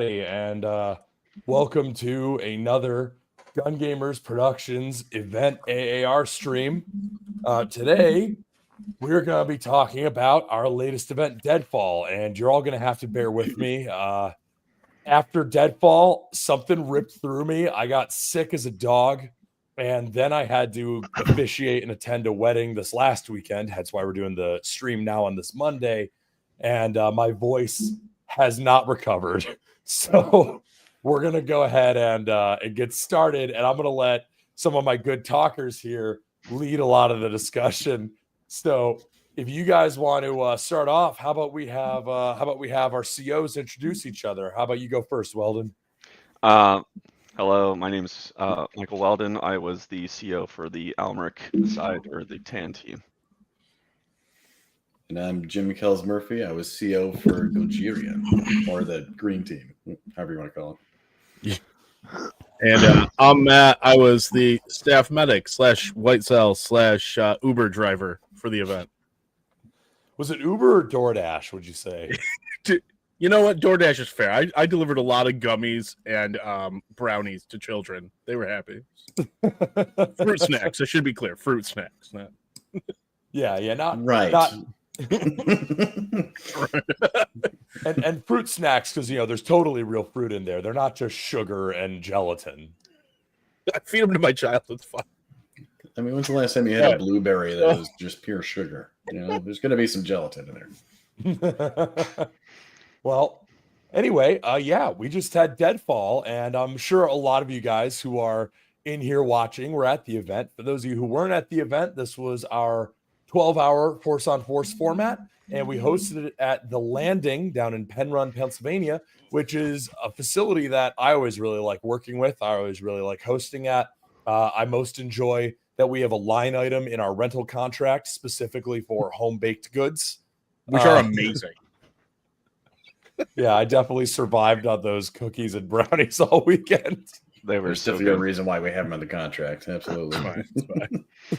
everybody, and welcome to another Gun Gamers Productions event AAR stream. Today, we're going to be talking about our latest event, Deadfall, and you're all going to have to bear with me. After Deadfall, something ripped through me. I got sick as a dog, and then I had to officiate and attend a wedding this last weekend. That's why we're doing the stream now on this Monday, and my voice has not recovered. So we're going to go ahead and get started, and I'm going to let some of my good talkers here lead a lot of the discussion. So if you guys want to start off, how about we have our COs introduce each other? How about you go first, Weldon? Hello, my name's Michael Weldon. I was the CO for the Almeric side, or the TAN team. And I'm Jim McKells Murphy. I was CO for Gojirian, or the green team, however you want to call it. And I'm Matt. I was the staff medic / white cell / Uber driver for the event. Was it Uber or DoorDash, would you say? You know what? DoorDash is fair. I delivered a lot of gummies and brownies to children. They were happy. Fruit snacks. I should be clear. Fruit snacks. Not... Yeah, not right. Not... and fruit snacks, because there's totally real fruit in there. They're not just sugar and gelatin. I feed them to my child. It's fine. I mean, when's the last time you had a blueberry that was just pure sugar? There's going to be some gelatin in there. Well, anyway, we just had Deadfall, and I'm sure a lot of you guys who are in here watching were at the event. For those of you who weren't at the event, this was our 12-hour force-on-force format, and we hosted it at The Landing down in Penn Run, Pennsylvania, which is a facility that I always really like working with. I always really like hosting at. I most enjoy that we have a line item in our rental contract specifically for home-baked goods. Which are amazing. Yeah, I definitely survived on those cookies and brownies all weekend. They were There's definitely a reason why we have them on the contract. Absolutely.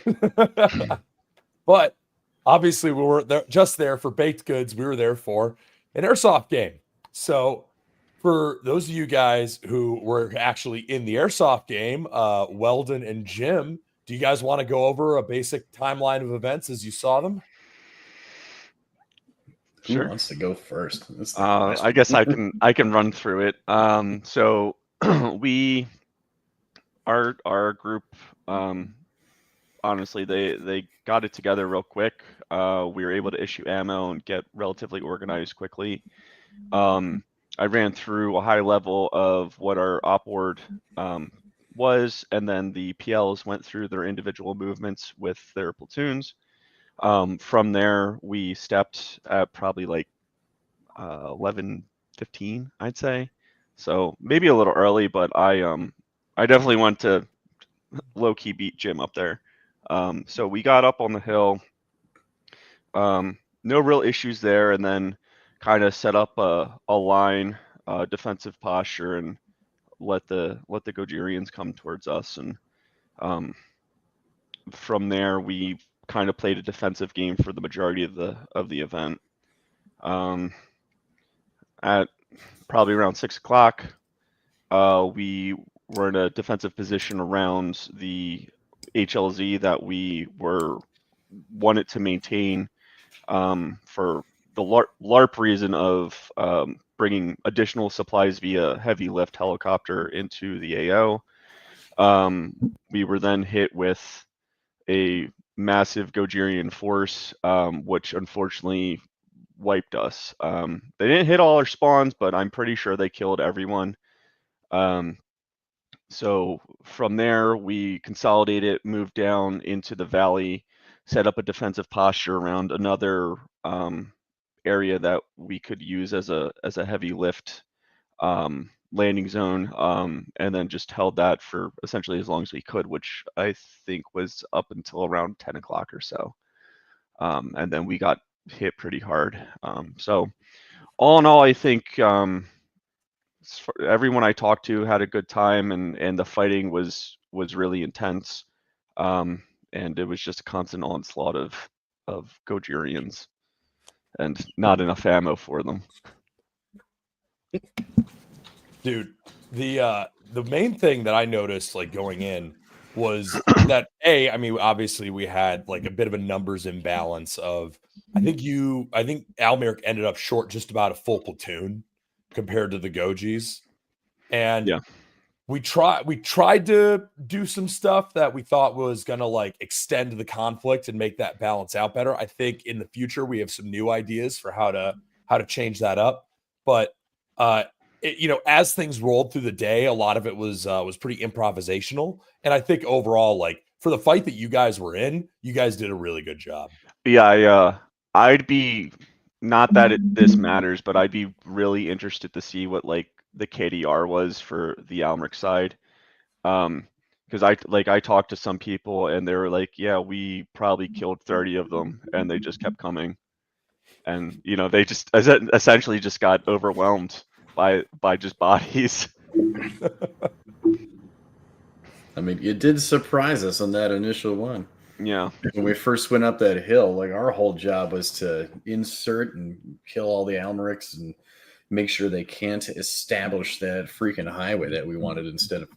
Fine. But obviously we were there, just there for baked goods. We were there for an airsoft game. So for those of you guys who were actually in the airsoft game, Weldon and Jim, do you guys want to go over a basic timeline of events as you saw them? Who Sure. wants to go first? I guess I can run through it. So our group, honestly, they got it together real quick. We were able to issue ammo and get relatively organized quickly. I ran through a high level of what our op board was, and then the PLs went through their individual movements with their platoons. From there, we stepped at probably like 11:15, I'd say. So maybe a little early, but I definitely went to low-key beat Jim up there. So we got up on the hill. No real issues there, and then kind of set up a line, defensive posture, and let the Gojirians come towards us. And from there, we kind of played a defensive game for the majority of the event. At probably around 6 o'clock, we were in a defensive position around the HLZ that we wanted to maintain for the LARP reason of bringing additional supplies via heavy lift helicopter into the AO. We were then hit with a massive Gojirian force, which unfortunately wiped us. They didn't hit all our spawns, but I'm pretty sure they killed everyone. So from there, we consolidated, moved down into the valley, set up a defensive posture around another area that we could use as a heavy lift landing zone, and then just held that for essentially as long as we could, which I think was up until around 10 o'clock or so. And then we got hit pretty hard. So all in all, I think everyone I talked to had a good time, and the fighting was really intense. And it was just a constant onslaught of Gojirians and not enough ammo for them. Dude, the main thing that I noticed like going in was that I mean, obviously we had like a bit of a numbers imbalance of I think Almeric ended up short just about a full platoon compared to the Gojis. And Yeah. we tried to do some stuff that we thought was gonna like extend the conflict and make that balance out better. I think in the future we have some new ideas for how to change that up. But as things rolled through the day, a lot of it was pretty improvisational. And I think overall, like for the fight that you guys were in, you guys did a really good job. Yeah, I'd be not that this matters, but I'd be really interested to see what like the KDR was for the Almeric side. Because I talked to some people and they were like, yeah, we probably killed 30 of them, and they just kept coming, and they just essentially just got overwhelmed by just bodies. I mean, it did surprise us on that initial one. Yeah. When we first went up that hill, like our whole job was to insert and kill all the Almerics and make sure they can't establish that freaking highway that we wanted. Instead of,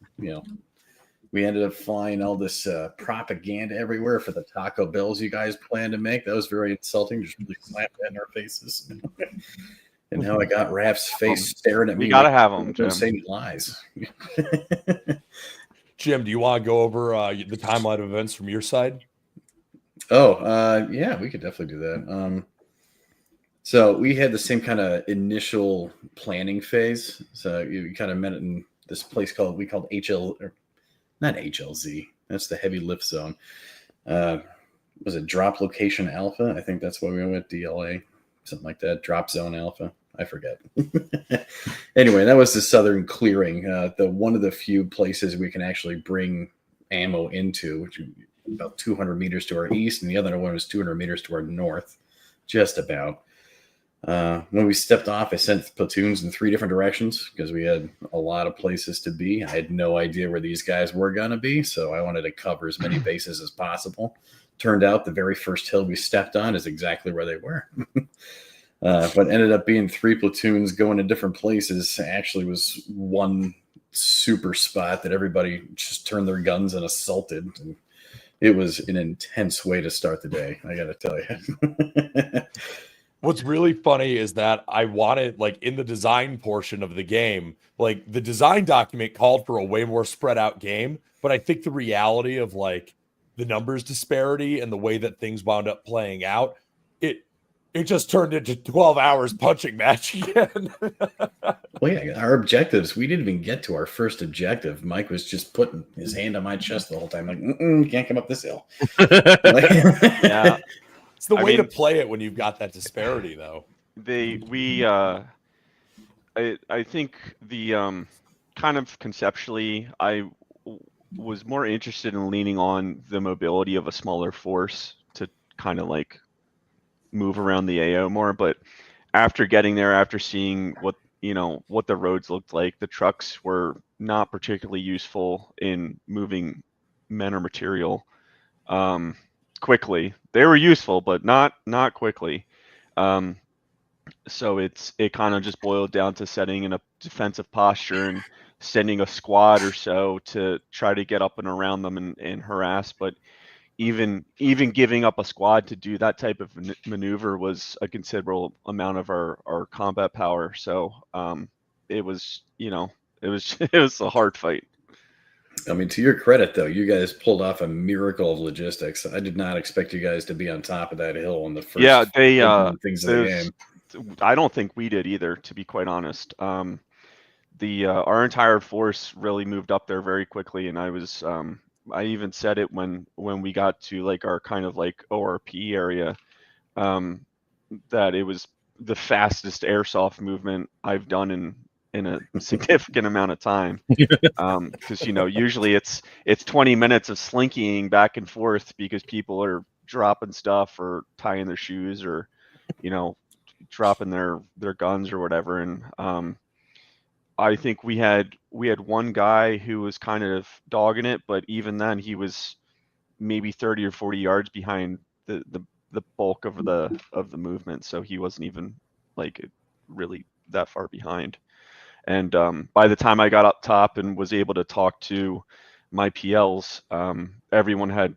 we ended up flying all this propaganda everywhere for the Taco Bells you guys planned to make. That was very insulting. Just really slapped that in our faces. And now I got Raph's face staring at me. You gotta have them, Don't Jim. say any lies. Jim, do you want to go over the timeline of events from your side? Oh, yeah, we could definitely do that. So we had the same kind of initial planning phase. So you kind of met it in this place called HL, or not HLZ. That's the heavy lift zone. Was it Drop Location Alpha? I think that's why we went DLA, something like that. Drop Zone Alpha. I forget. Anyway, that was the southern clearing. The one of the few places we can actually bring ammo into, which is about 200 meters to our east, and the other one was 200 meters to our north, just about. When we stepped off, I sent platoons in 3 different directions because we had a lot of places to be. I had no idea where these guys were going to be, so I wanted to cover as many bases as possible. Turned out the very first hill we stepped on is exactly where they were. But ended up being 3 platoons going to different places. Actually was one super spot that everybody just turned their guns and assaulted. And it was an intense way to start the day, I got to tell you. What's really funny is that I wanted, like, in the design portion of the game, like, the design document called for a way more spread out game, but I think the reality of, like, the numbers disparity and the way that things wound up playing out, it just turned into 12 hours punching match again. Well, yeah, our objectives, we didn't even get to our first objective. Mike was just putting his hand on my chest the whole time, like, you can't come up this hill. Yeah. It's the way to play it when you've got that disparity, though. I think the kind of conceptually, I was more interested in leaning on the mobility of a smaller force to kind of like move around the AO more. But after getting there, after seeing what the roads looked like, the trucks were not particularly useful in moving men or material quickly. They were useful, but not quickly. So it kind of just boiled down to setting in a defensive posture and sending a squad or so to try to get up and around them and harass. But even giving up a squad to do that type of maneuver was a considerable amount of our combat power. So it was it was a hard fight. I mean, to your credit, though, you guys pulled off a miracle of logistics. I did not expect you guys to be on top of that hill in the first things of the game. I don't think we did either, to be quite honest. Our entire force really moved up there very quickly, and I even said it when we got to like our kind of like ORP area, that it was the fastest airsoft movement I've done in a significant amount of time. Because usually it's 20 minutes of slinkying back and forth because people are dropping stuff or tying their shoes or dropping their guns or whatever. And I think we had one guy who was kind of dogging it, but even then he was maybe 30 or 40 yards behind the bulk of the movement, so he wasn't even like really that far behind. And by the time I got up top and was able to talk to my PLs, everyone had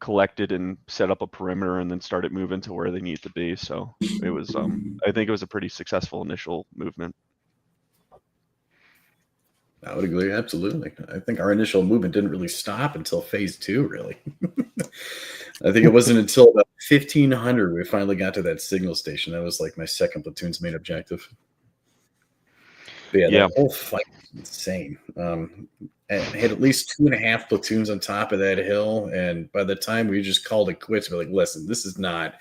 collected and set up a perimeter and then started moving to where they need to be. So it was, I think it was a pretty successful initial movement. I would agree. Absolutely. I think our initial movement didn't really stop until phase 2, really. I think it wasn't until about 1500 we finally got to that signal station. That was like my second platoon's main objective. But yeah, the whole fight was insane. I had at least 2.5 platoons on top of that hill. And by the time we just called it quits, we're like, listen, this is not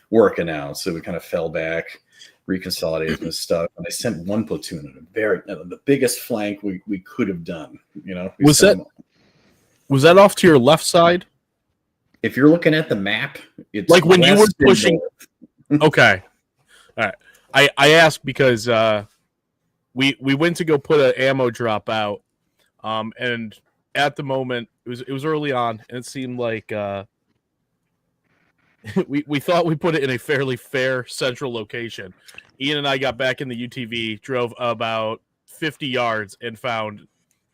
working out. So we kind of fell back, reconsolidated and stuff. And I sent 1 platoon on the biggest flank we could have done. You know, was that off to your left side? If you're looking at the map, it's like when you were pushing. Okay. All right. I asked because we went to go put an ammo drop out, and at the moment it was early on, and it seemed like we thought we put it in a fairly fair central location. Ian and I got back in the UTV, drove about 50 yards, and found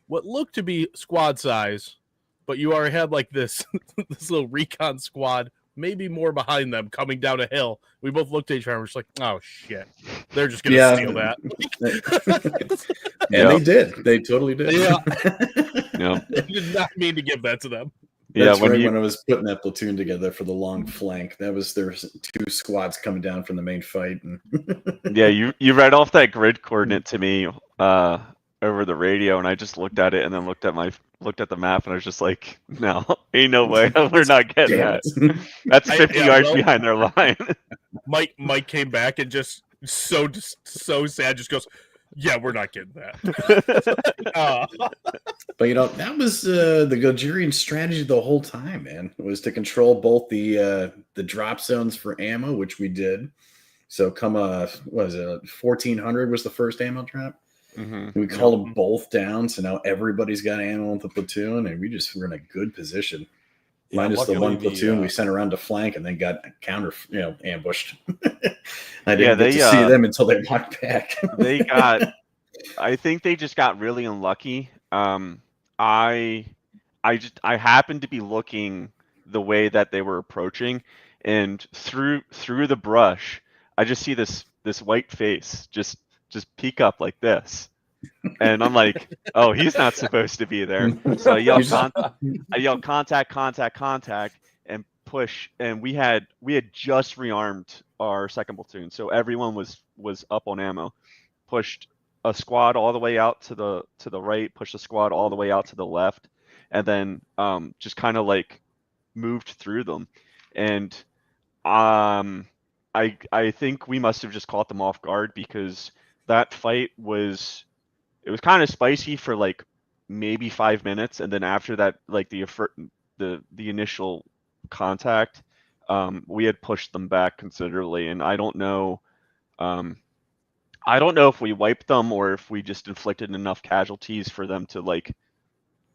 what looked to be squad size, but you had like this this little recon squad, maybe more behind them, coming down a hill. We both looked at each other and we're just like, oh shit, they're just gonna steal that. And they did. They totally did. Yeah. Yeah. I did not mean to give that to them. That's when I was putting that platoon together for the long flank. There was 2 squads coming down from the main fight. And yeah, you read off that grid coordinate to me over the radio, and I just looked at it and then looked at the map, and I was just like, no, ain't no way, we're not getting that. That's 50 yards behind their line. Mike came back and just so sad, just goes, yeah, we're not getting that. But that was the Gojirian strategy the whole time, man. It was to control both the drop zones for ammo, which we did. So come what was it, 1400 was the first ammo drop. Mm-hmm. We called them both down, so now everybody's got ammo in the platoon, and we're in a good position. Minus the 1 platoon we sent around to flank and then got ambushed. I didn't get to see them until they walked back. I think they just got really unlucky. I happened to be looking the way that they were approaching, and through the brush, I just see this white face just peek up like this. And I'm like, oh, he's not supposed to be there. So I yelled contact, and push. And we had just rearmed our second platoon, so everyone was up on ammo. Pushed a squad all the way out to the right, pushed a squad all the way out to the left, and then just kind of like moved through them. And I think we must have just caught them off guard, because that fight was kind of spicy for like maybe 5 minutes, and then after that, like the initial contact, we had pushed them back considerably, and I don't know if we wiped them or if we just inflicted enough casualties for them to like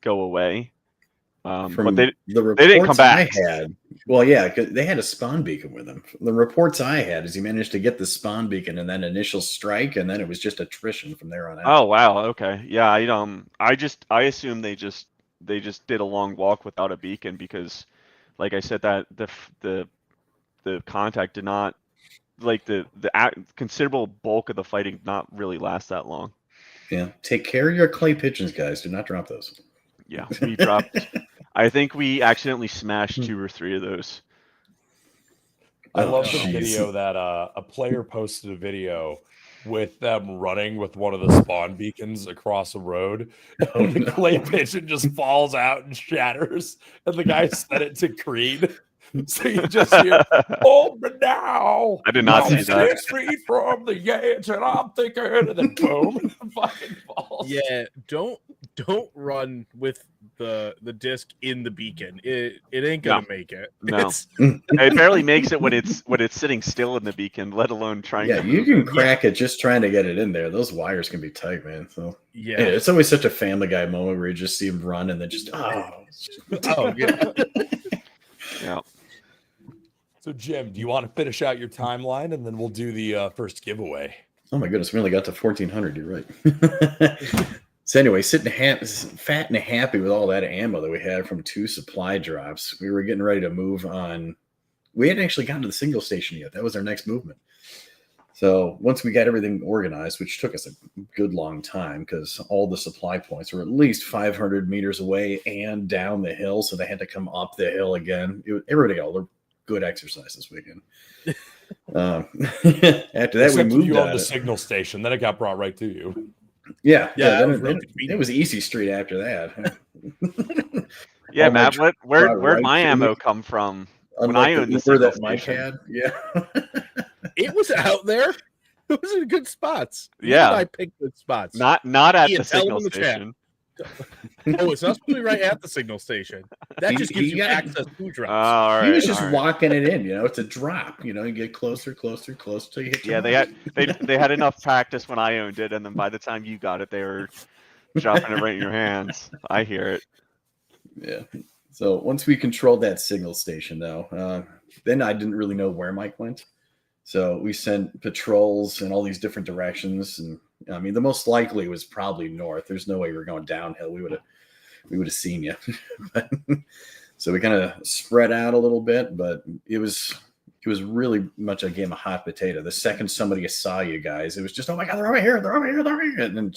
go away. But they didn't come back. Well, yeah, because they had a spawn beacon with them. The reports I had is he managed to get the spawn beacon and then initial strike, and then it was just attrition from there on out. Oh wow, okay, yeah. I assume they just did a long walk without a beacon, because, like I said, that the contact did not, like the considerable bulk of the fighting did not really last that long. Yeah, take care of your clay pigeons, guys. Do not drop those. Yeah, we dropped. I think we accidentally smashed 2 or 3 of those. I love the video that a player posted a video with them running with one of the spawn beacons across a road. And the clay pigeon just falls out and shatters. And the guy sent it to Creed. So you just hear, hold me now. I did not see that. 6 feet from the edge, and I'm thinking, and then boom, and it fucking falls. Yeah, don't run with the disc in the beacon. It ain't gonna make it. No, it barely makes it when it's sitting still in the beacon, let alone trying. Yeah, you can crack it just trying to get it in there. Those wires can be tight, man. So yeah, it's always such a Family Guy moment where you just see him run and then just yeah. Yeah. So, Jim, do you want to finish out your timeline, and then we'll do the first giveaway? Oh my goodness, we only got to 1,400. You're right. So anyway, sitting fat and happy with all that ammo that we had from 2 supply drops, we were getting ready to move on. We hadn't actually gotten to the single station yet. That was our next movement. So once we got everything organized, which took us a good long time because all the supply points were at least 500 meters away and down the hill, so they had to come up the hill again. Everybody got all the good exercise this weekend. After that, Except we moved you on on the signal station. Then it got brought right to you. Yeah. That was Then real it convenient. was Easy Street after that. Yeah, All my Matt. trucks Where'd brought right my to ammo me. come from? When Unlike I the owned the Uber single that Mike station. had. Yeah. It was out there. It was in good spots. Ian Yeah. and I picked good spots. Not at Ian, the tell him signal in the chat. station. Oh, it's not supposed to be right at the signal station. That just gives you access to drops. All right. He was just all right. walking it in, it's a drop. You get closer till you hit your Yeah, mark. they had enough practice when I owned it, and then by the time you got it, they were dropping it right in your hands. I hear it. Yeah. So once we controlled that signal station, though, then I didn't really know where Mike went. So we sent patrols in all these different directions, and I mean, the most likely was probably north. There's no way we were going downhill. We would have seen you. So we kind of spread out a little bit, but it was really much a game of hot potato. The second somebody saw you guys, it was just, oh my God, they're over here, and then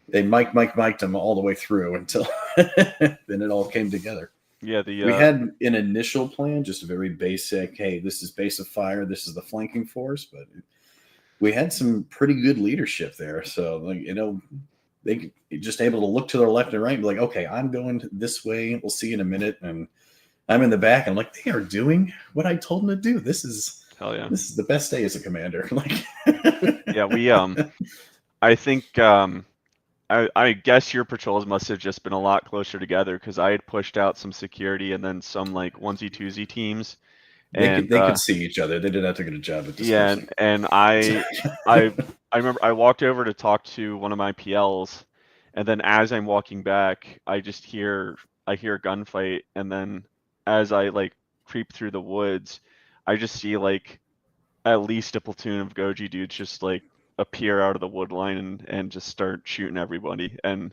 they mic'd them all the way through until then it all came together. Yeah, We had an initial plan, just a very basic, hey, this is base of fire, this is the flanking force, but we had some pretty good leadership there. So, they just able to look to their left and right and be like, okay, I'm going this way. We'll see you in a minute. And I'm in the back. And I'm like, they are doing what I told them to do. This is hell yeah. This is the best day as a commander. Yeah, we I think I guess your patrols must have just been a lot closer together because I had pushed out some security and then some like onesie twosie teams. They could see each other. They did have to get a job at dispersing. Yeah, and I remember I walked over to talk to one of my PLs, and then as I'm walking back, I hear a gunfight, and then as I like creep through the woods, I just see like at least a platoon of Goji dudes just like appear out of the wood line and just start shooting everybody. And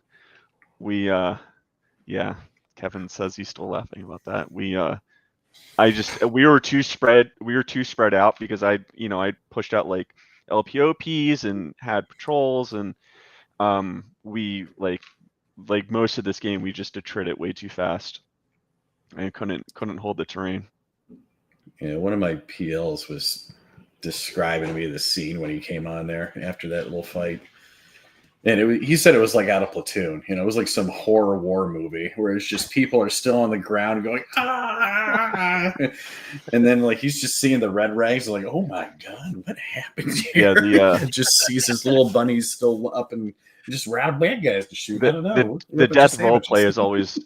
we Kevin says he's still laughing about that. We were too spread out because I pushed out like LPOPs and had patrols, and we like most of this game we just attrit it way too fast and couldn't hold the terrain. Yeah, one of my PLs was describing to me the scene when he came on there after that little fight. And he said it was like out of Platoon. It was like some horror war movie where it's just people are still on the ground going, ah! And then like he's just seeing the red rags like, oh my God, what happened here? Yeah, just sees his little bunnies still up and just round bad guys to shoot. I don't know. The death role play is always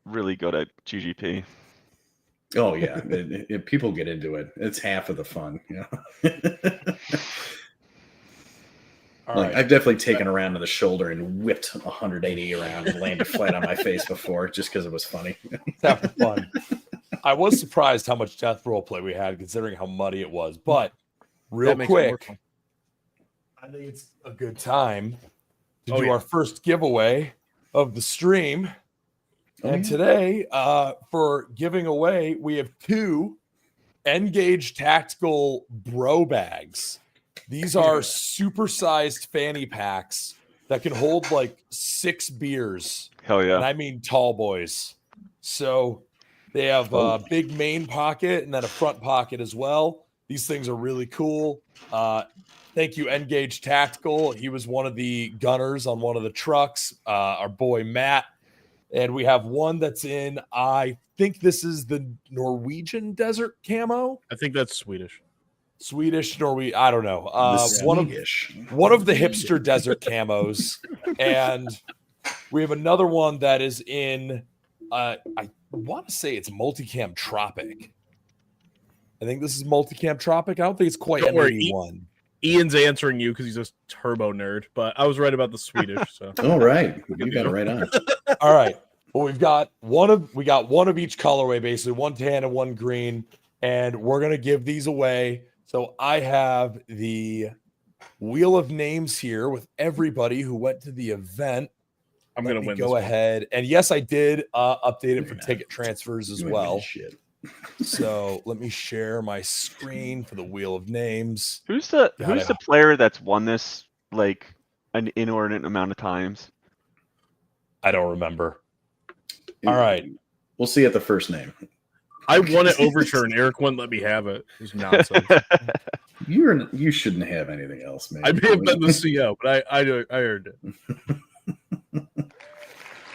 really good at GGP. Oh yeah, if people get into it, it's half of the fun. Right. I've definitely taken around to the shoulder and whipped 180 around and landed flat on my face before just because it was funny. That was fun. I was surprised how much death role play we had considering how muddy it was. But real quick, I think it's a good time to do our first giveaway of the stream. And today, for giving away, we have 2 N-Gage Tactical Bro Bags. These are supersized fanny packs that can hold like 6 beers. Hell yeah. And I mean tall boys. So they have a big main pocket and then a front pocket as well. These things are really cool. Thank you, N-Gage Tactical. He was one of the gunners on one of the trucks, our boy Matt. And we have one that's in, I think this is the Norwegian desert camo. I think that's Swedish. Norwegian, I don't know. One of the hipster desert camos. And we have another one that is in, I want to say it's Multicam Tropic. I think this is Multicam Tropic. I don't think it's quite M81. Ian's answering you because he's a turbo nerd, but I was right about the Swedish. So all right, you got it right on. All right. Well, we got one of each colorway, basically one tan and one green, and we're gonna give these away. So I have the wheel of names here with everybody who went to the event. I'm Let gonna me win. go this ahead. And yes, I did update it for You're not. ticket transfers as You ain't winning well. shit. So let me share my screen for the wheel of names. Who's Got the it. player that's won this like an inordinate amount of times? I don't remember. All right. We'll see at the first name. I won at Overture, and Eric wouldn't let me have it. It was nonsense. You shouldn't have anything else, man. I may have been the CO, but I earned it.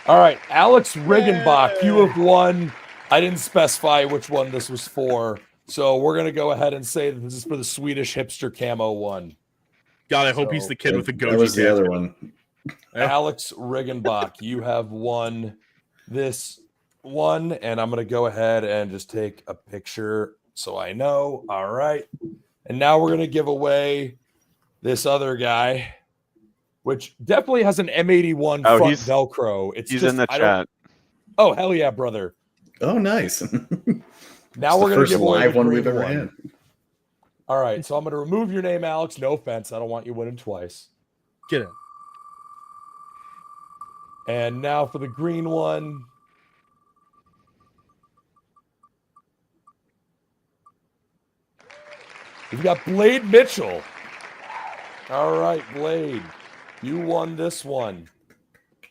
All right. Alex Riggenbach, you have won. I didn't specify which one this was for. So we're going to go ahead and say that this is for the Swedish hipster camo one. God, I hope he's So, the kid with the goji. That was the tattoo. other one. Yeah. Alex Riggenbach, you have won this one, and I'm going to go ahead and just take a picture so I know. All right. And now we're going to give away this other guy, which definitely has an M81 Oh, front he's- Velcro. It's He's just, in the I don't. chat. Oh, hell yeah, brother. Oh, nice. Now It's we're the going to first give away live the one green we've ever one. had. All right. So I'm going to remove your name, Alex. No offense. I don't want you winning twice. Get it. And now for the green one. We've got Blade Mitchell. All right, Blade. You won this one.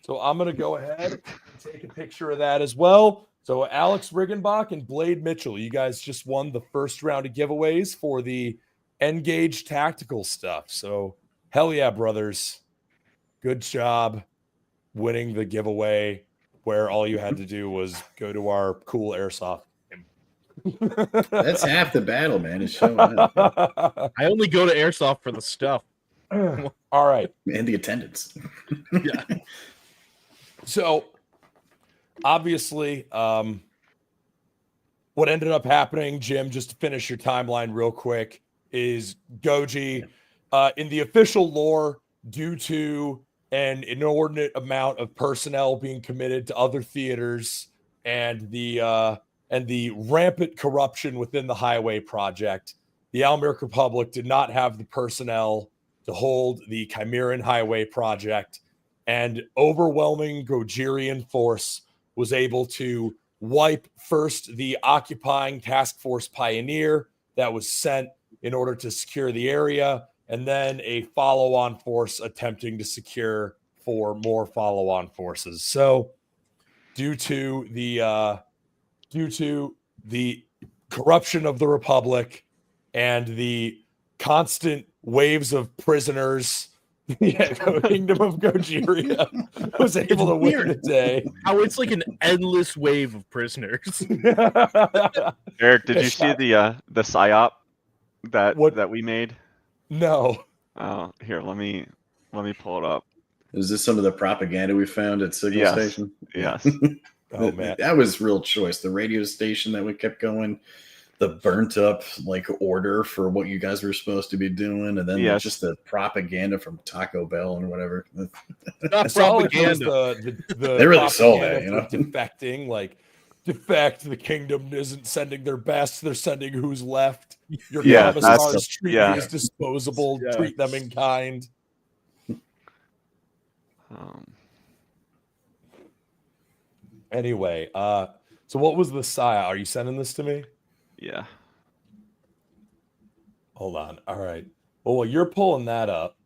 So I'm going to go ahead and take a picture of that as well. So Alex Riggenbach and Blade Mitchell, you guys just won the first round of giveaways for the Engage tactical stuff. So hell yeah, brothers. Good job winning the giveaway where all you had to do was go to our cool airsoft game. That's half the battle, man. It's showing up. I only go to Airsoft for the stuff. All right. And the attendance. Yeah. So obviously, what ended up happening, Jim, just to finish your timeline real quick, is Goji, in the official lore, due to an inordinate amount of personnel being committed to other theaters and the rampant corruption within the highway project, the Almeric Republic did not have the personnel to hold the Chimeran Highway project, and overwhelming Gojirian force was able to wipe first the occupying task force Pioneer that was sent in order to secure the area, and then a follow-on force attempting to secure for more follow-on forces. So due to the corruption of the Republic and the constant waves of prisoners, the Kingdom of Gojiria was able to win the day. How it's like an endless wave of prisoners. Eric, did you see the psyop What? that we made? No. Oh, here, let me pull it up. Is this some of the propaganda we found at Signal Yes. Station? Yes. Oh man. That was real choice. The radio station that we kept going, the burnt up like order for what you guys were supposed to be doing, and then Yes. just the propaganda from Taco Bell and whatever. Not It's not like it was propaganda. the They really sold propaganda that, you know? for defecting, like defect. The kingdom isn't sending their best; they're sending who's left. Your Yeah, commissars treat yeah. you as disposable. Yeah. Treat them in kind. Anyway, so what was the Saya? Are you sending this to me? Yeah. Hold on. All right. Well, while you're pulling that up,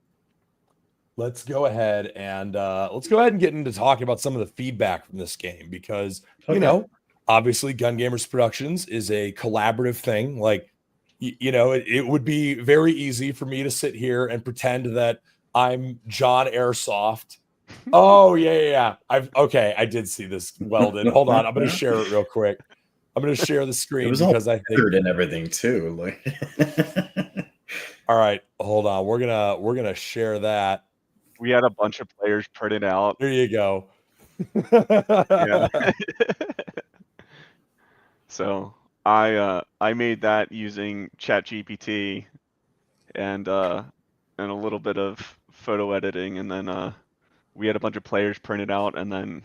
let's go ahead and get into talking about some of the feedback from this game, because you Okay. know, obviously, Gun Gamers Productions is a collaborative thing. Like, you know, it would be very easy for me to sit here and pretend that I'm John Airsoft. Oh yeah. I did see this welded. Hold on, I'm gonna share it real quick. I'm gonna share the It screen was all because I think. weird and everything too. Like, All right, hold on. We're gonna share that. We had a bunch of players printed out. There you go. Yeah. So I made that using ChatGPT and a little bit of photo editing, and then we had a bunch of players printed out, and then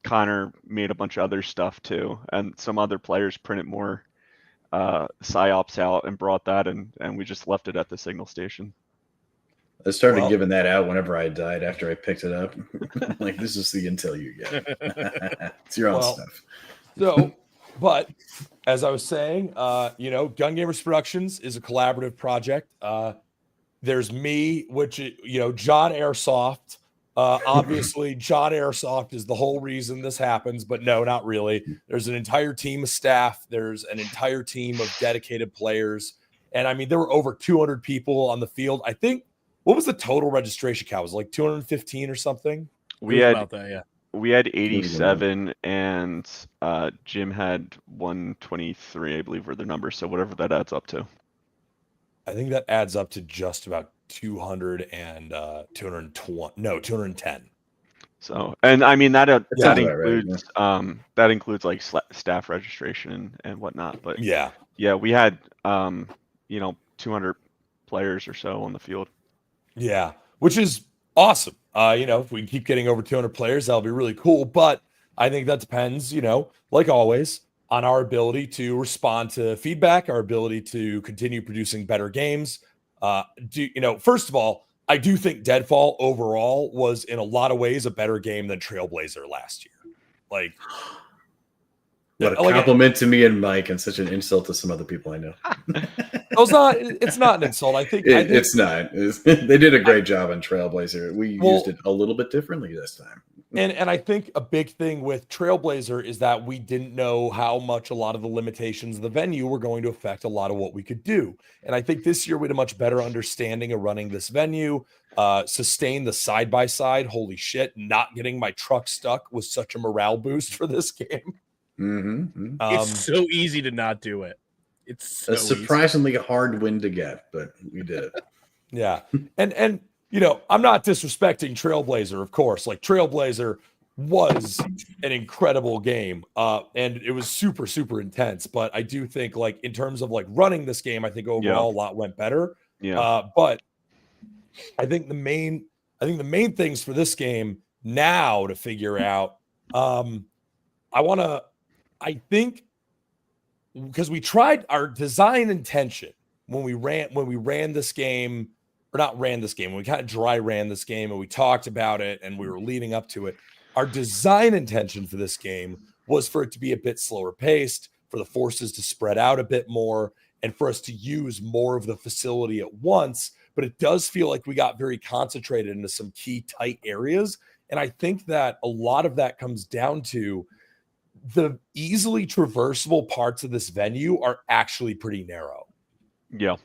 Connor made a bunch of other stuff too, and some other players printed more psyops out and brought that, and we just left it at the signal station. I started Well- giving that out whenever I died after I picked it up. Like, this is the intel you get. It's your own Well, stuff. So, but as I was saying, Gun Gamers Productions is a collaborative project. There's me, which, John Airsoft. Obviously, John Airsoft is the whole reason this happens, but no, not really. There's an entire team of staff. There's an entire team of dedicated players. And I mean, there were over 200 people on the field. I think, what was the total registration count? It was like 215 or something. We It was had about that, yeah. we had 87 and Jim had 123, I believe were the numbers. So whatever that adds up to. I think that adds up to just about 200 and 220. No, 210. So, and I mean that sounds that about right, includes that includes like staff registration and whatnot. But Yeah. we had 200 players or so on the field. Yeah, which is awesome. If we keep getting over 200 players, that'll be really cool. But I think that depends, like always, on our ability to respond to feedback, our ability to continue producing better games. First of all, I do think Deadfall overall was in a lot of ways a better game than Trailblazer last year. Like, What a like compliment to me and Mike, and such an insult to some other people I know. it's not an insult. I think It's not. They did a great job on Trailblazer. We used it a little bit differently this time. And I think a big thing with Trailblazer is that we didn't know how much a lot of the limitations of the venue were going to affect a lot of what we could do. And I think this year we had a much better understanding of running this venue, sustain the side-by-side. Holy shit, not getting my truck stuck was such a morale boost for this game. Mm-hmm. It's so easy to not do it. It's so A surprisingly hard win to get, but we did it. Yeah. And I'm not disrespecting Trailblazer, of course. Like, Trailblazer was an incredible game. And it was super, super intense. But I do think, like, in terms of like running this game, I think overall a lot went better. Yeah. But I think the main things for this game now to figure out, I think, because we tried our design intention when we ran this game, or not ran this game, when we kind of dry ran this game and we talked about it and we were leading up to it. Our design intention for this game was for it to be a bit slower paced, for the forces to spread out a bit more, and for us to use more of the facility at once. But it does feel like we got very concentrated into some key tight areas. And I think that a lot of that comes down to the easily traversable parts of this venue are actually pretty narrow. Yeah.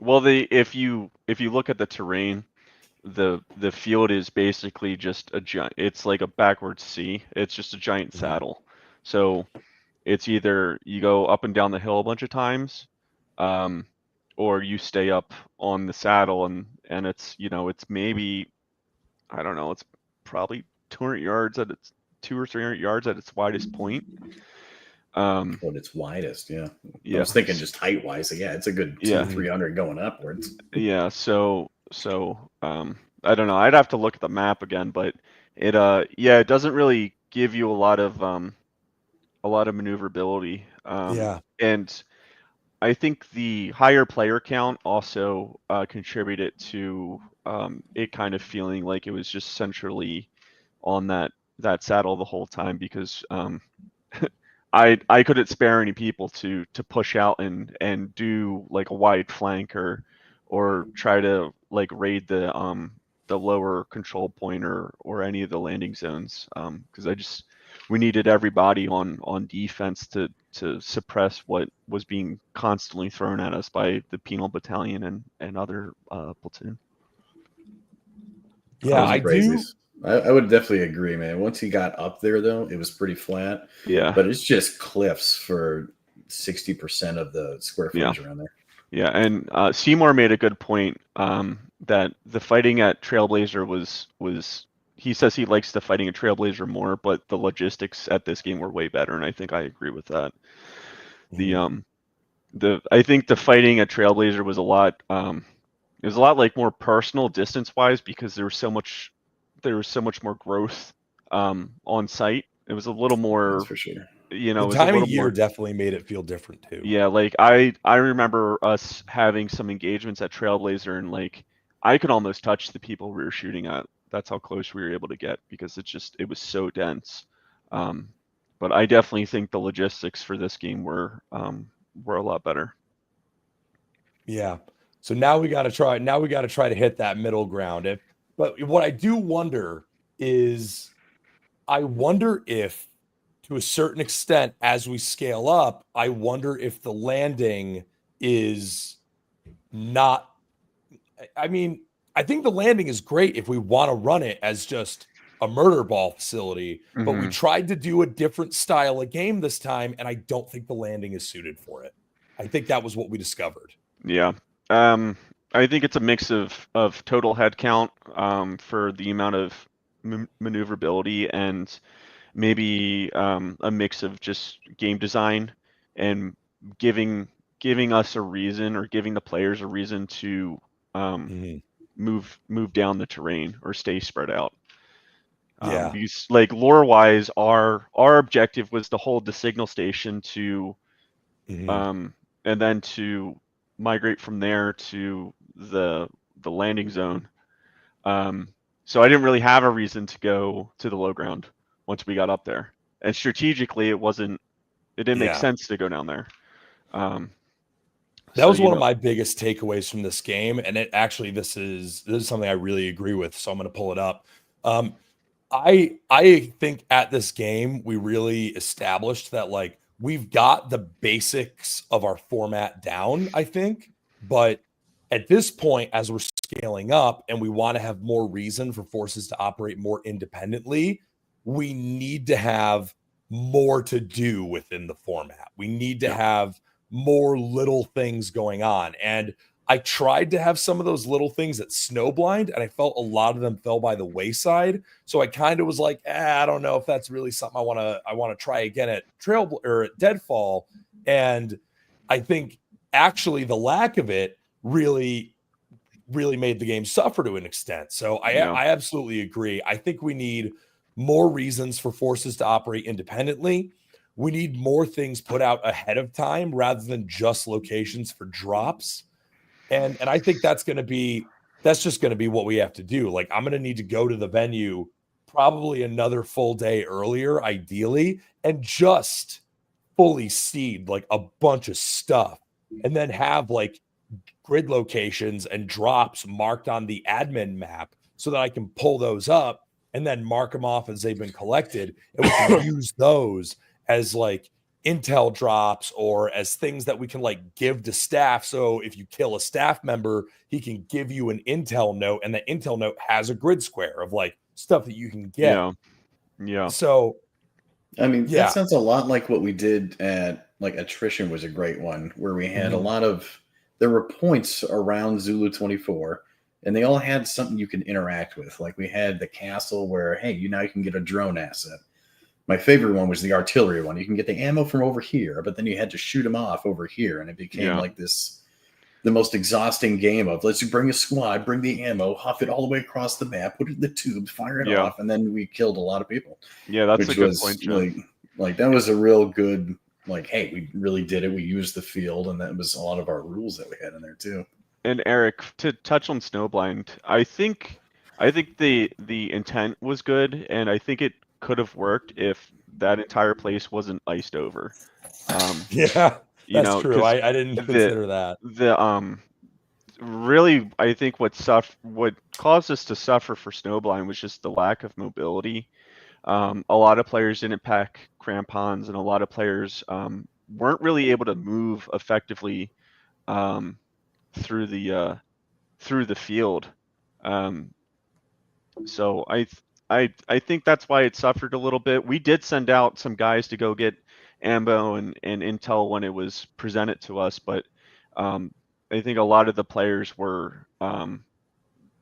Well, if you look at the terrain, the field is basically just a giant. It's like a backwards C. It's just a giant saddle. So it's either you go up and down the hill a bunch of times, or you stay up on the saddle, and it's it's maybe, I don't know, it's probably 200 yards at its 200 or 300 yards at its widest point. When its widest, yeah. Yeah. I was thinking just height wise. So yeah, it's a good 200-300 going upwards. Yeah. So I don't know. I'd have to look at the map again, but it doesn't really give you a lot of maneuverability. And I think the higher player count also contributed to it kind of feeling like it was just centrally on that saddle the whole time, because I couldn't spare any people to push out and do like a wide flank or try to like raid the lower control point or any of the landing zones, because we needed everybody on defense to suppress what was being constantly thrown at us by the penal battalion and other platoon. Yeah, I do. I would definitely agree, man. Once he got up there, though, it was pretty flat. Yeah. But it's just cliffs for 60% of the square footage around there. Yeah, and Seymour made a good point that the fighting at Trailblazer was he says he likes the fighting at Trailblazer more, but the logistics at this game were way better, and I think I agree with that. I think the fighting at Trailblazer was a lot like more personal distance wise, because there was so much more growth on site. It was a little more. That's for sure. The time of year definitely made it feel different too. Yeah, like I remember us having some engagements at Trailblazer, and like I could almost touch the people we were shooting at. That's how close we were able to get because it was so dense. But I definitely think the logistics for this game were a lot better. Yeah. So now we got to try. Now we got to try to hit that middle ground. But what I do wonder is, I wonder if, to a certain extent, as we scale up, I wonder if the landing is not. I mean, I think the landing is great if we want to run it as just a murder ball facility, but we tried to do a different style of game this time, and I don't think the landing is suited for it. I think that was what we discovered. Yeah. I think it's a mix of total head count for the amount of maneuverability and maybe a mix of just game design and giving us a reason or giving the players a reason to move down the terrain or stay spread out. Because like lore wise, our objective was to hold the signal station to and then to migrate from there to the landing zone. So I didn't really have a reason to go to the low ground once we got up there. And strategically it didn't make sense to go down there. That was one of my biggest takeaways from this game. And it actually, this is something I really agree with. So I'm going to pull it up. I think at this game, we really established that like we've got the basics of our format down, I think. But at this point, as we're scaling up and we want to have more reason for forces to operate more independently, we need to have more to do within the format. We need to have more little things going on. And I tried to have some of those little things at Snowblind, and I felt a lot of them fell by the wayside. So I kind of was like, I don't know if that's really something I want to try again at at Deadfall. And I think actually the lack of it really made the game suffer to an extent. So I absolutely agree. I think we need more reasons for forces to operate independently. We need more things put out ahead of time rather than just locations for drops. And I think that's just going to be what we have to do. Like I'm going to need to go to the venue probably another full day earlier, ideally, and just fully seed like a bunch of stuff and then have like grid locations and drops marked on the admin map so that I can pull those up and then mark them off as they've been collected. And we can use those as like intel drops or as things that we can like give to staff. So if you kill a staff member, he can give you an intel note, and the intel note has a grid square of like stuff that you can get. Yeah. So I mean, that sounds a lot like what we did at like Attrition was a great one where we had a lot of, there were points around Zulu 24 and they all had something you can interact with. Like we had the castle where, hey, now you can get a drone asset. My favorite one was the artillery one. You can get the ammo from over here, but then you had to shoot them off over here. And it became like the most exhausting game of let's bring a squad, bring the ammo, huff it all the way across the map, put it in the tube, fire it off. And then we killed a lot of people. Yeah, that's a good point, John. Like that was a real good, like, hey, we really did it. We used the field, and that was a lot of our rules that we had in there too. And Eric, to touch on Snowblind, I think the intent was good, and I think it could have worked if that entire place wasn't iced over. That's true. I didn't consider that. Really, I think what caused us to suffer for Snowblind was just the lack of mobility. A lot of players didn't pack crampons, and a lot of players weren't really able to move effectively through the field. So I think that's why it suffered a little bit. We did send out some guys to go get ammo and intel when it was presented to us, but I think a lot of the players were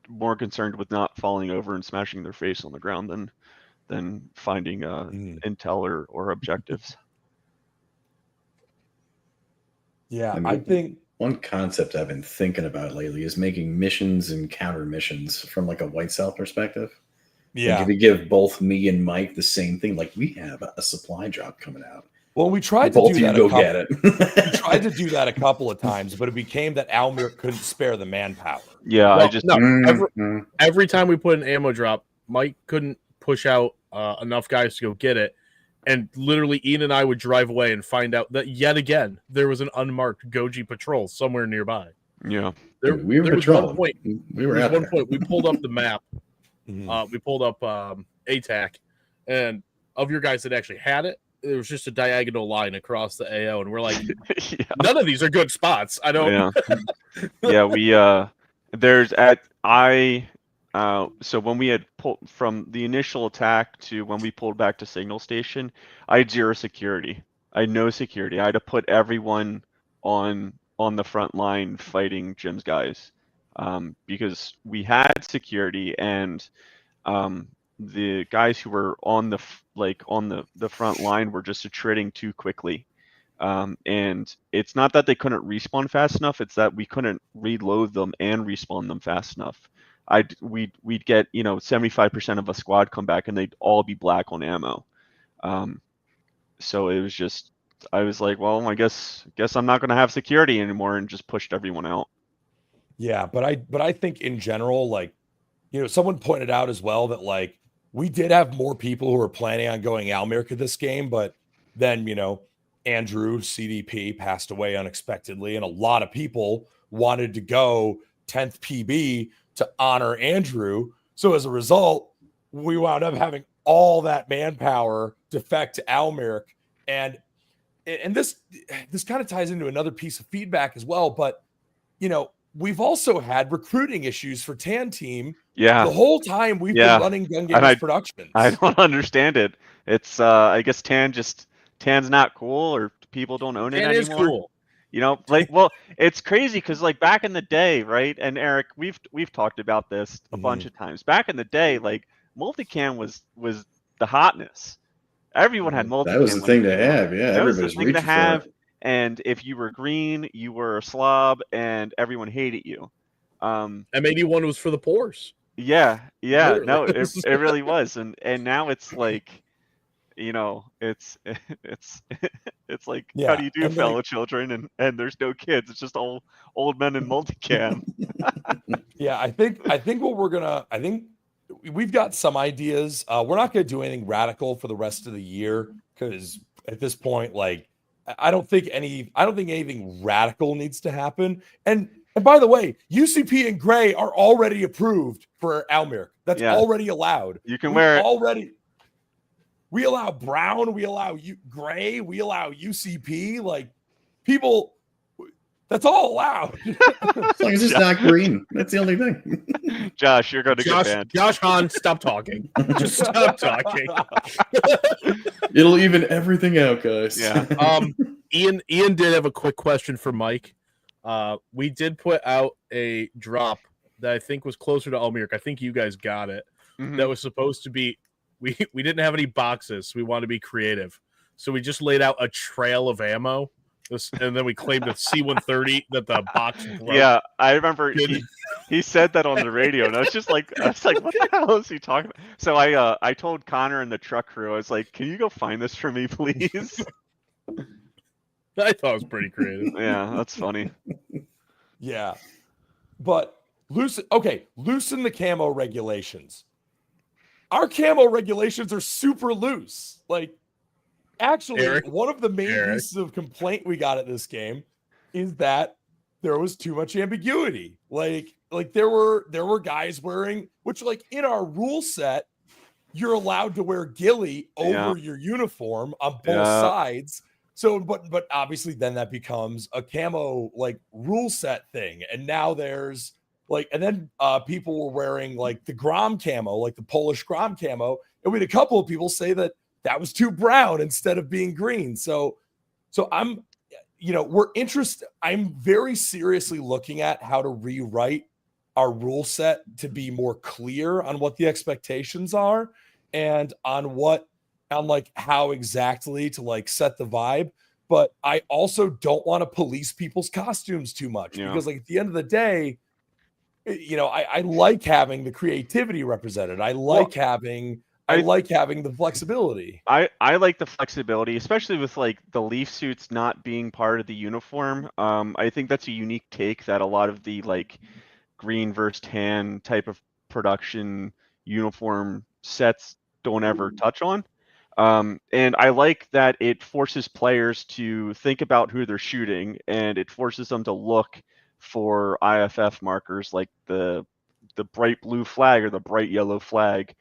more concerned with not falling over and smashing their face on the ground than finding intel or objectives. Yeah, I think one concept I've been thinking about lately is making missions and counter missions from like a white cell perspective. Yeah. Like if you give both me and Mike the same thing, like we have a supply drop coming out. Well, we tried to Both do of you that. go get it. We tried to do that a couple of times, but it became that Almir couldn't spare the manpower. Yeah, Well, I just no. Mhm. Every time we put an ammo drop, Mike couldn't push out enough guys to go get it, and literally Ian and I would drive away and find out that yet again there was an unmarked Goji patrol somewhere nearby. yeah. We were there was patrolling. one point. We There were was out one there. point we pulled up the map. Mhm. We pulled up ATAC, and of your guys that actually had it, there was just a diagonal line across the AO, and we're like, Yeah. none of these are good spots. I don't. Yeah. Yeah, we there's at I so when we had pulled from the initial attack to when we pulled back to signal station, I had zero security. I had no security. I had to put everyone on the front line fighting Jim's guys. Because we had security and the guys who were on the front line were just retreating too quickly. And it's not that they couldn't respawn fast enough; it's that we couldn't reload them and respawn them fast enough. We'd get 75% of a squad come back and they'd all be black on ammo. So it was just I was like, well, I guess I'm not gonna have security anymore, and just pushed everyone out. Yeah, but I think in general, like, someone pointed out as well that like we did have more people who were planning on going Almirka this game, but then Andrew CDP passed away unexpectedly, and a lot of people wanted to go 10th PB to honor Andrew. So as a result, we wound up having all that manpower defect to Almirk, and this kind of ties into another piece of feedback as well. But we've also had recruiting issues for Tan Team Yeah, the whole time we've Yeah. been running Gun And Gamers Productions. I don't understand it. It's I guess Tan's not cool, or people don't own it It is anymore. cool. Well, it's crazy because like back in the day, right? And Eric, we've talked about this a bunch of times. Back in the day, like multicam was the hotness. Everyone had multicam. That was the when thing it to came out. have. Yeah, That was the everybody's thing to reaching have. for it. And if you were green, you were a slob, and everyone hated you. M81 was for the pores. Yeah, Literally. no, it really was, and now it's like, it's it's like, how Yeah, do you do, and, fellow like, children? And there's no kids. It's just all old men in multicam. yeah, I think I think we've got some ideas. We're not going to do anything radical for the rest of the year because at this point, like, I don't think anything radical needs to happen. And by the way, UCP and Gray are already approved for Almir. That's Yeah. already allowed. You can wear it. We allow brown, we allow gray, we allow UCP. Like, people, that's all allowed. As long as it's not green. That's the only thing. Josh, you're going to get banned. Josh Hahn, stop talking. Just stop talking. It'll even everything out, guys. Yeah. Ian did have a quick question for Mike. We did put out a drop that I think was closer to Almirk. I think you guys got it. Mhm. That was supposed to be. We didn't have any boxes. So we wanted to be creative, so we just laid out a trail of ammo. And then we claimed that C-130 that the box broke. Yeah, I remember he said that on the radio, and I was like, what the hell is he talking about? So I told Connor and the truck crew, I was like, can you go find this for me, please? I thought it was pretty creative. Yeah, that's funny. Yeah. But loosen the camo regulations. Our camo regulations are super loose. Like, actually, Eric? one of the main pieces of complaint we got at this game is that there was too much ambiguity. Like there were guys wearing, which, like, in our rule set, you're allowed to wear ghillie over your uniform on both sides. So, but obviously then that becomes a camo like rule set thing. And now there's like, and then people were wearing like the Grom camo, like the Polish Grom camo. And we had a couple of people say that was too brown instead of being green. So I'm, we're interested. I'm very seriously looking at how to rewrite our rule set to be more clear on what the expectations are and on like how exactly to like set the vibe. But I also don't want to police people's costumes too much because, like, at the end of the day, I like having the creativity represented. I like having I like having the flexibility. I like the flexibility, especially with like the leaf suits not being part of the uniform. I think that's a unique take that a lot of the like green versus tan type of production uniform sets don't ever touch on. And I like that it forces players to think about who they're shooting, and it forces them to look for IFF markers like the bright blue flag or the bright yellow flag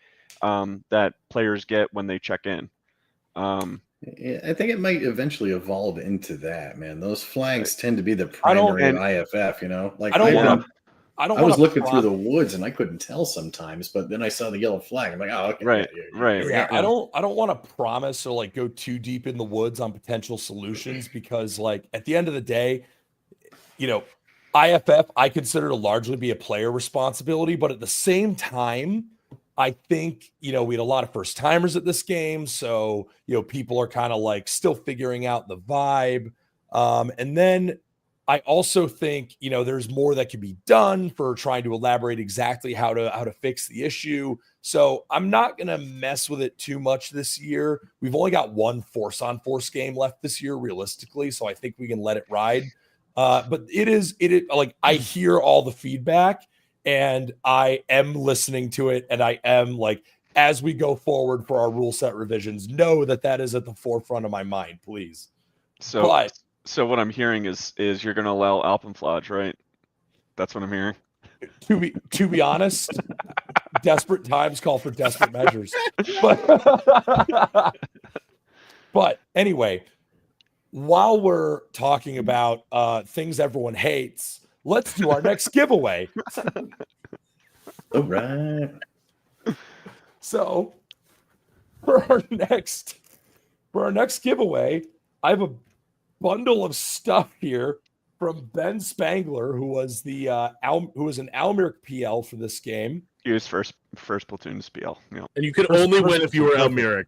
that players get when they check in. Yeah, I think it might eventually evolve into that, man. Those flags tend to be the I don't- primary IFF, you know? Like I don't Yeah. want to. I don't I was want looking through the woods and I couldn't tell sometimes, but then I saw the yellow flag. I'm like, oh, okay. Right, Yeah, right. here we Yeah, go. I don't want to promise or like go too deep in the woods on potential solutions because like at the end of the day, you know, IFF I consider to largely be a player responsibility, but at the same time, I think, you know, we had a lot of first timers at this game, so, you know, people are kind of like still figuring out the vibe. And then I also think, you know, there's more that can be done for trying to elaborate exactly how to fix the issue. So I'm not going to mess with it too much this year. We've only got one force on force game left this year, realistically. So I think we can let it ride. But it is like I hear all the feedback and I am listening to it. And I am like, as we go forward for our rule set revisions, know that that is at the forefront of my mind, please. So But so what I'm hearing is you're gonna allow Alpenflage, right? That's what I'm hearing. to be honest, desperate times call for desperate measures. But but anyway, while we're talking about things everyone hates, let's do our next giveaway. All right. So for our next giveaway, I have a bundle of stuff here from Ben Spangler, who was the who was an Almeric PL for this game. He was first platoon SPL. Yeah. And you could First- only first win if you were perfect. Elmeric.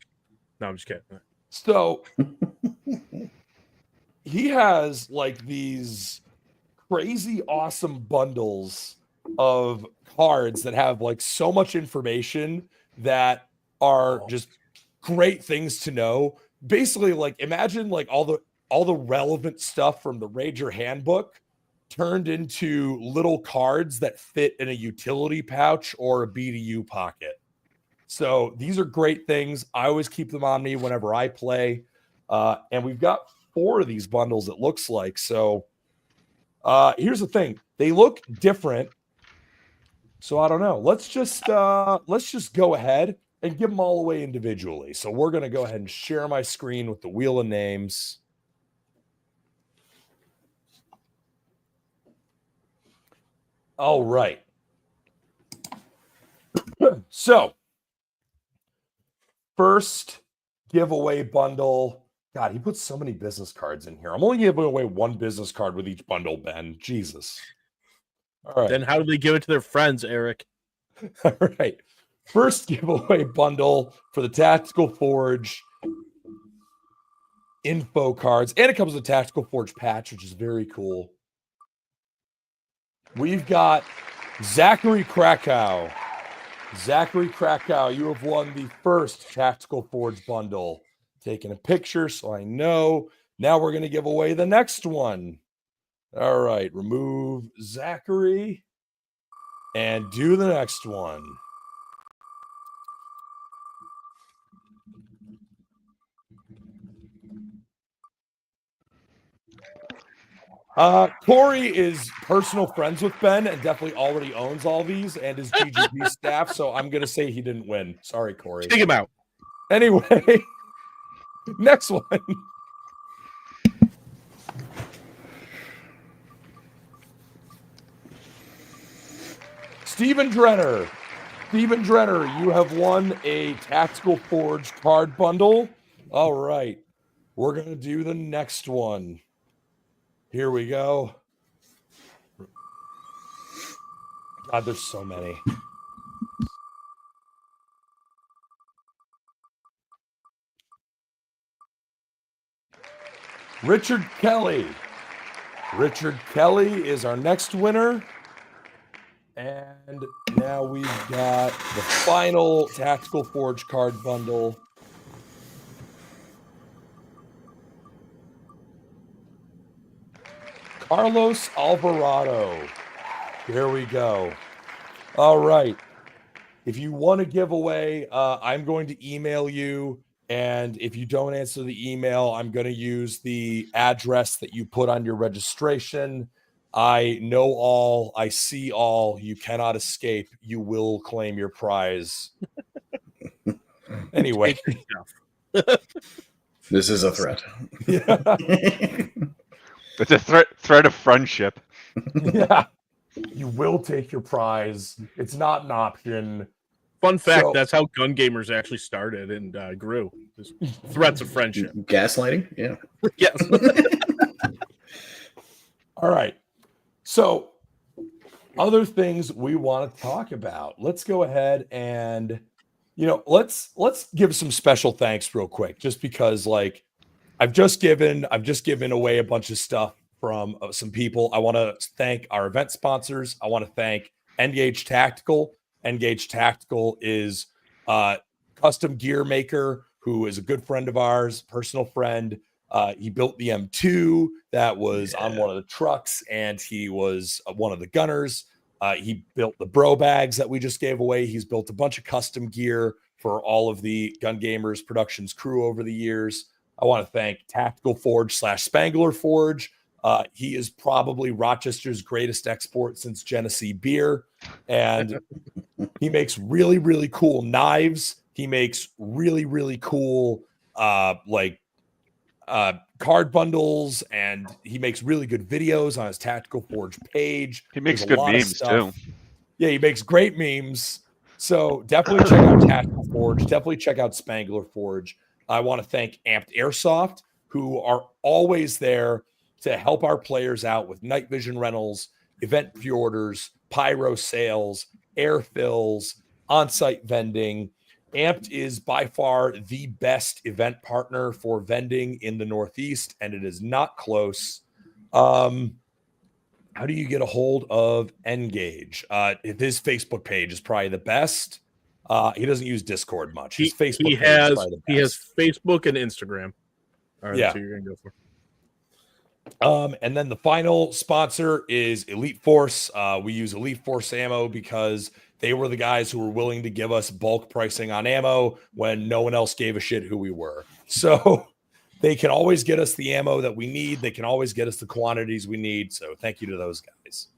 No, I'm just kidding. So he has like these crazy awesome bundles of cards that have like so much information that are just great things to know. Basically, like imagine like all the relevant stuff from the Rager handbook turned into little cards that fit in a utility pouch or a BDU pocket. So these are great things. I always keep them on me whenever I play. And we've got 4 of these bundles, it looks like. So here's the thing. They look different. So I don't know. Let's just go ahead and give them all away individually. So we're going to go ahead and share my screen with the wheel of names. All right. So first giveaway bundle. God, he puts so many business cards in here. I'm only giving away 1 business card with each bundle, Ben. Jesus. All right. Then how do they give it to their friends, Eric? All right. First giveaway bundle for the Tactical Forge info cards. And it comes with a Tactical Forge patch, which is very cool. We've got Zachary Krakow. Zachary Krakow, you have won the first Tactical Forge bundle. Taking a picture so I know. Now we're going to give away the next one. All right. Remove Zachary and do the next one. Corey is personal friends with Ben and definitely already owns all these and is GGB staff, so I'm gonna say he didn't win. Sorry, Corey. Take him out. Anyway, next one. Steven Drenner. Steven Drenner, you have won a Tactical Forge card bundle. All right. We're going to do the next one. Here we go. God, there's so many. Richard Kelly. Richard Kelly is our next winner. And now we've got the final Tactical Forge card bundle. Carlos Alvarado. Here we go. All right. If you want to give away, I'm going to email you. And if you don't answer the email, I'm going to use the address that you put on your registration. I know all, I see all. You cannot escape. You will claim your prize. Anyway. This is a threat. Yeah. It's a threat of friendship. Yeah. You will take your prize. It's not an option. Fun fact, So- that's how gun gamers actually started and grew. Just threats of friendship. Gaslighting? Yeah. Yes. All right. So, other things we want to talk about. Let's go ahead and, let's give some special thanks real quick, just because, like, I've just given away a bunch of stuff from some people. I want to thank our event sponsors. I want to thank Engage Tactical. Engage Tactical is a custom gear maker who is a good friend of ours, personal friend. He built the M2 that was on one of the trucks, and he was one of the gunners. He built the bro bags that we just gave away. He's built a bunch of custom gear for all of the Gun Gamers Productions crew over the years. I want to thank Tactical Forge / Spangler Forge. He is probably Rochester's greatest export since Genesee beer. And he makes really, really cool knives. He makes really, really cool card bundles, and he makes really good videos on his Tactical Forge page. He makes There's a good lot of memes stuff. too. Yeah, he makes great memes. So definitely check out Tactical Forge. Definitely check out Spangler Forge. I want to thank Amped Airsoft, who are always there to help our players out with night vision rentals, event pre-orders, pyro sales, air fills, on-site vending. Amped is by far the best event partner for vending in the Northeast, and it is not close. How do you get a hold of Engage? His Facebook page is probably the best. He doesn't use Discord much. His Facebook page is probably the best. He has Facebook and Instagram. All right, Yeah. that's what you're gonna go for. And then the final sponsor is Elite Force. We use Elite Force ammo because they were the guys who were willing to give us bulk pricing on ammo when no one else gave a shit who we were. So they can always get us the ammo that we need. They can always get us the quantities we need. So thank you to those guys.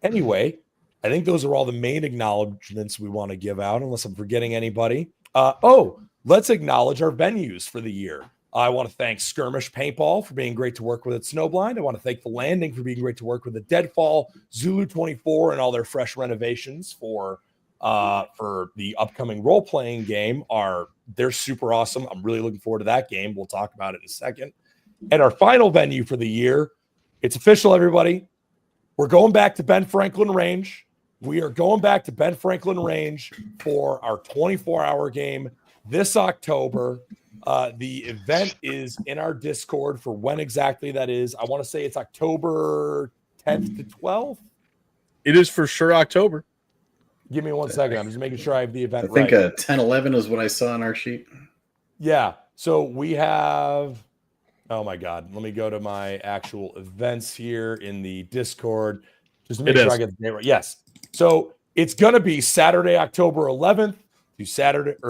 Anyway, I think those are all the main acknowledgments we want to give out, unless I'm forgetting anybody. Let's acknowledge our venues for the year. I want to thank Skirmish Paintball for being great to work with at Snowblind. I want to thank The Landing for being great to work with at Deadfall, Zulu 24, and all their fresh renovations for the upcoming role-playing game. They're super awesome. I'm really looking forward to that game. We'll talk about it in a second. And our final venue for the year, it's official, everybody. We're going back to Ben Franklin Range. We are going back to Ben Franklin Range for our 24-hour game this October. The event is in our Discord for when exactly that is. I want to say it's October 10th to 12th. It is for sure October. Give me 1 second. I'm just making sure I have the event I think right. 10-11 is what I saw on our sheet. Yeah. So we have, oh my God, let me go to my actual events here in the Discord just to make sure I get the date right. Yes. So it's going to be Saturday, October 11th to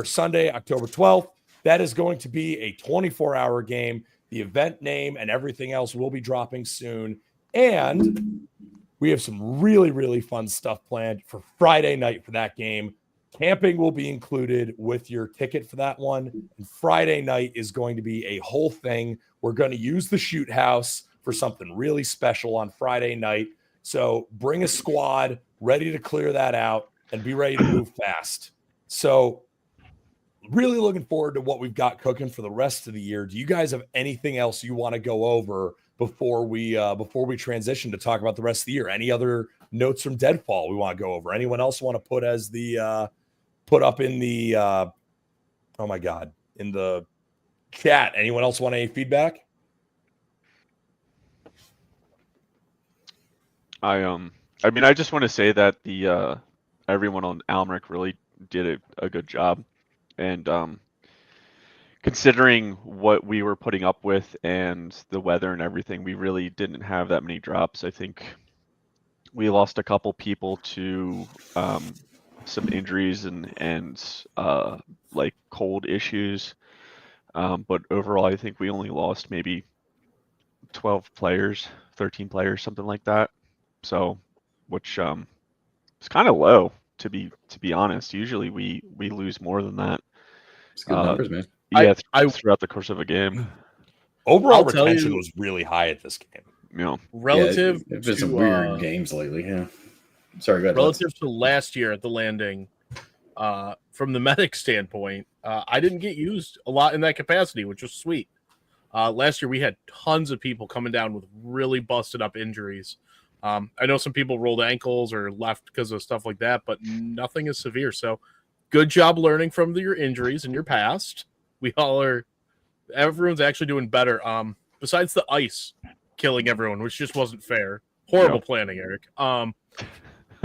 Sunday, October 12th. That is going to be a 24-hour game. The event name and everything else will be dropping soon. And we have some really, really fun stuff planned for Friday night for that game. Camping will be included with your ticket for that one. And Friday night is going to be a whole thing. We're going to use the shoot house for something really special on Friday night. So bring a squad ready to clear that out and be ready to move fast. So really looking forward to what we've got cooking for the rest of the year. Do you guys have anything else you want to go over before we transition to talk about the rest of the year? Any other notes from Deadfall we want to go over? Anyone else want to put as the put up in the oh my God, in the chat? Anyone else want any feedback? I I mean, I just want to say that the everyone on Almeric really did a good job, and considering what we were putting up with and the weather and everything, we really didn't have that many drops. I think we lost a couple people to some injuries and like cold issues, but overall, I think we only lost maybe 12 players, 13 players, something like that. So, which is kind of low to be honest. Usually we lose more than that. It's good numbers, man. Yeah, I throughout the course of a game. Overall I'll tell retention you- was really high at this game. You know, relative yeah, it's been to some weird games lately. Yeah. Sorry, go ahead. Lex. relative to last year at the landing, from the medic standpoint, I didn't get used a lot in that capacity, which was sweet. Last year we had tons of people coming down with really busted up injuries. I know some people rolled ankles or left because of stuff like that, but nothing is severe. So good job learning from your injuries in your past. Everyone's actually doing better. Besides the ice killing everyone, which just wasn't fair. Horrible planning, Eric.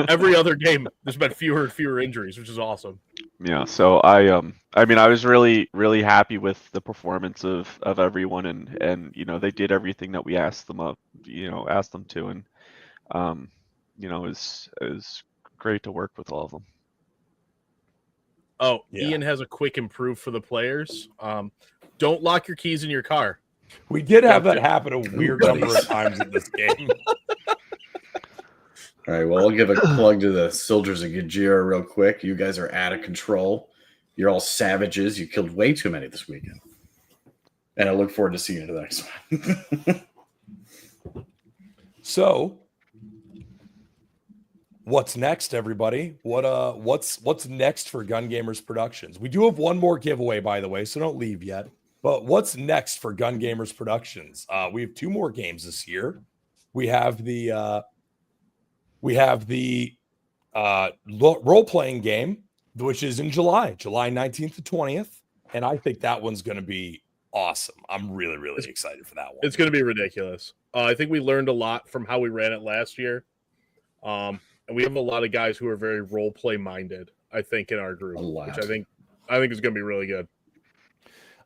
Every other game, there's been fewer and fewer injuries, which is awesome. yeah. So I mean, I was really happy with the performance of everyone, and you know, they did everything that we asked them to, and you know, it was great to work with all of them. Oh, Yeah. Ian has a quick improve for the players. Don't lock your keys in your car. We did have Gotcha. that happen a weird number of times in this game. All right, well, I'll give a plug to the soldiers of Gajira real quick. You guys are out of control. You're all savages. You killed way too many this weekend. And I look forward to seeing you to the next one. So, what's next, everybody? What's next for Gun Gamers Productions? We do have one more giveaway, by the way, so don't leave yet. But what's next for Gun Gamers Productions? We have 2 more games this year. We have the role-playing game, which is in July 19th to 20th, and I think that one's going to be awesome. I'm really excited for that one. It's going to be ridiculous. I think we learned a lot from how we ran it last year. And we have a lot of guys who are very role play minded, I think, in our group, which I think is going to be really good.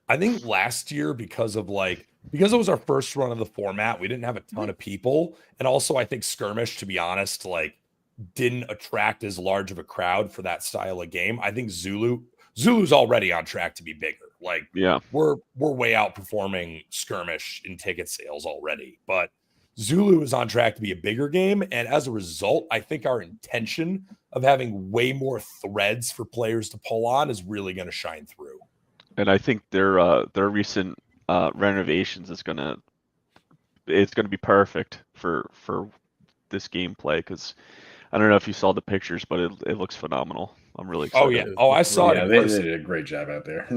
I think last year, because it was our first run of the format, we didn't have a ton of people. And also, I think Skirmish, to be honest, didn't attract as large of a crowd for that style of game. I think Zulu's already on track to be bigger. Yeah, we're way outperforming Skirmish in ticket sales already. But Zulu is on track to be a bigger game. And as a result, I think our intention of having way more threads for players to pull on is really going to shine through. and I think their recent renovations it's gonna be perfect for this gameplay, because I don't know if you saw the pictures, but it looks phenomenal. I'm really excited. Oh yeah. Oh, I saw it. Yeah, they did a great job out there.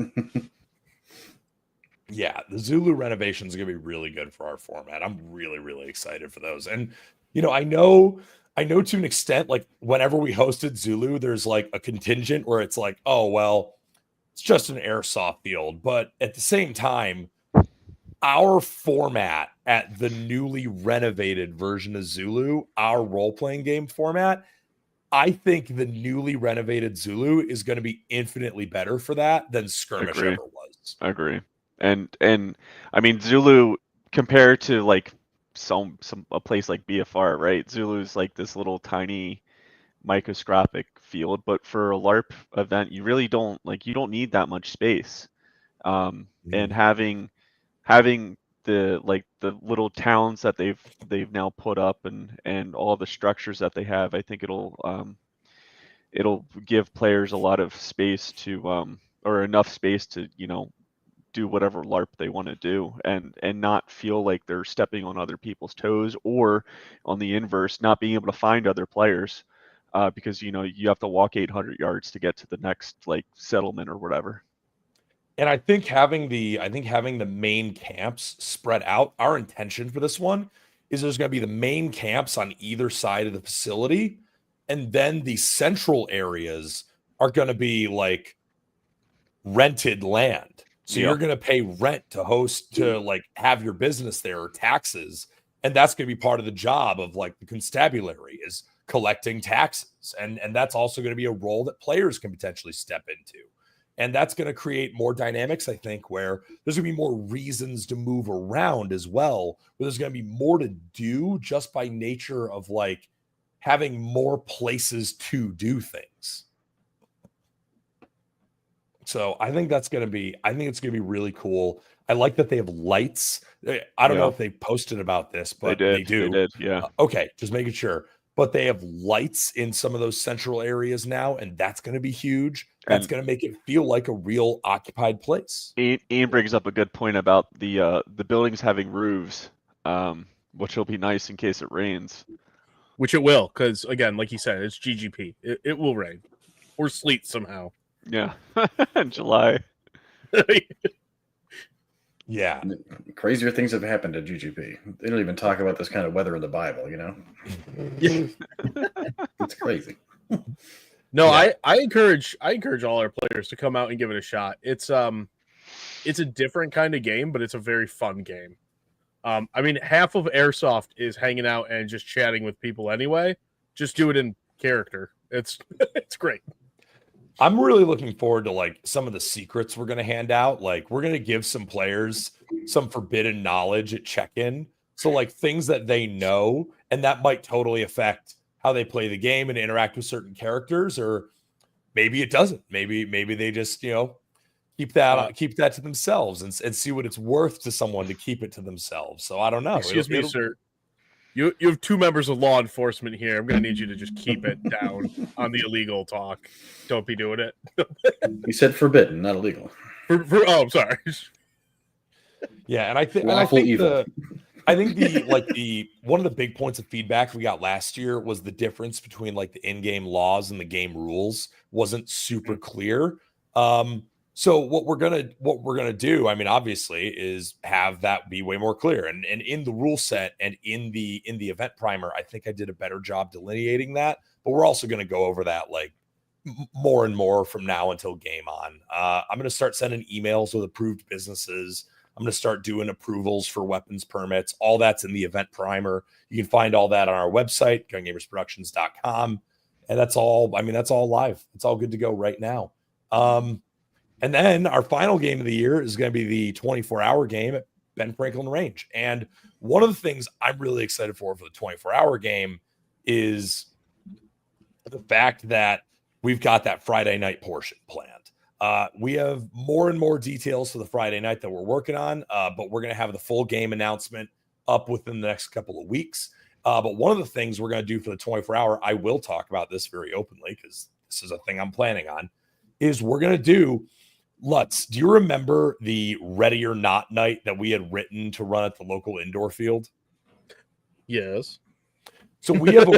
Yeah, the Zulu renovation is going to be really good for our format. I'm really excited for those. And I know to an extent, whenever we hosted Zulu, there's a contingent where it's oh well, it's just an airsoft field. But at the same time, our format at the newly renovated version of Zulu, our role-playing game format, I think the newly renovated Zulu is going to be infinitely better for that than Skirmish ever was. I agree. And I mean, Zulu, compared to a place like BFR, right? Zulu's this little tiny microscopic field, but for a LARP event, you really don't need that much space. And having the little towns that they've now put up and all the structures that they have, I think it'll give players a lot of space to or enough space to do whatever LARP they want to do, and not feel like they're stepping on other people's toes, or on the inverse, not being able to find other players because you have to walk 800 yards to get to the next settlement or whatever. And I think having the main camps spread out, our intention for this one is there's going to be the main camps on either side of the facility, and then the central areas are going to be rented land. So you're going to pay rent to host, to have your business there, or taxes. And that's going to be part of the job of the constabulary, is collecting taxes. And that's also going to be a role that players can potentially step into. And that's going to create more dynamics, I think, where there's going to be more reasons to move around as well, where there's going to be more to do just by nature of like having more places to do things. So I think it's going to be really cool. I like that they have lights. I don't know if they posted about this, but they do. They did, yeah. Okay, just making sure. But they have lights in some of those central areas now, and that's going to be huge. That's going to make it feel like a real occupied place. Ian brings up a good point about the buildings having roofs, which will be nice in case it rains. Which it will, because again, like you said, it's GGP. It will rain or sleet somehow. Yeah, in July. Yeah. Crazier things have happened at GGP. They don't even talk about this kind of weather in the Bible, you know? It's crazy. No, yeah. I encourage all our players to come out and give it a shot. It's a different kind of game, but it's a very fun game. I mean, half of Airsoft is hanging out and just chatting with people anyway. Just do it in character. It's great. I'm really looking forward to like some of the secrets we're going to hand out. Like we're going to give some players some forbidden knowledge at check-in. So like things that they know, and that might totally affect how they play the game and interact with certain characters, or maybe it doesn't. Maybe they just, keep that to themselves and see what it's worth to someone to keep it to themselves. So I don't know. Excuse me, sir. You have two members of law enforcement here. I'm going to need you to just keep it down on the illegal talk. Don't be doing it. You said forbidden, not illegal. I'm sorry. Yeah, and I think evil. I think the one of the big points of feedback we got last year was the difference between like the in-game laws and the game rules wasn't super clear. So what we're gonna do, I mean, obviously, is have that be way more clear. And in the rule set and in the event primer, I think I did a better job delineating that. But we're also gonna go over that like more and more from now until game on. I'm gonna start sending emails with approved businesses. I'm gonna start doing approvals for weapons permits. All that's in the event primer. You can find all that on our website, gungamersproductions.com. And that's all. I mean, that's all live. It's all good to go right now. And then our final game of the year is going to be the 24-hour game at Ben Franklin Range. And one of the things I'm really excited for the 24-hour game is the fact that we've got that Friday night portion planned. We have more and more details for the Friday night that we're working on, but we're going to have the full game announcement up within the next couple of weeks. But one of the things we're going to do for the 24-hour, I will talk about this very openly because this is a thing I'm planning on, is we're going to do Lutz, do you remember the Ready or Not night that we had written to run at the local indoor field? Yes. So we have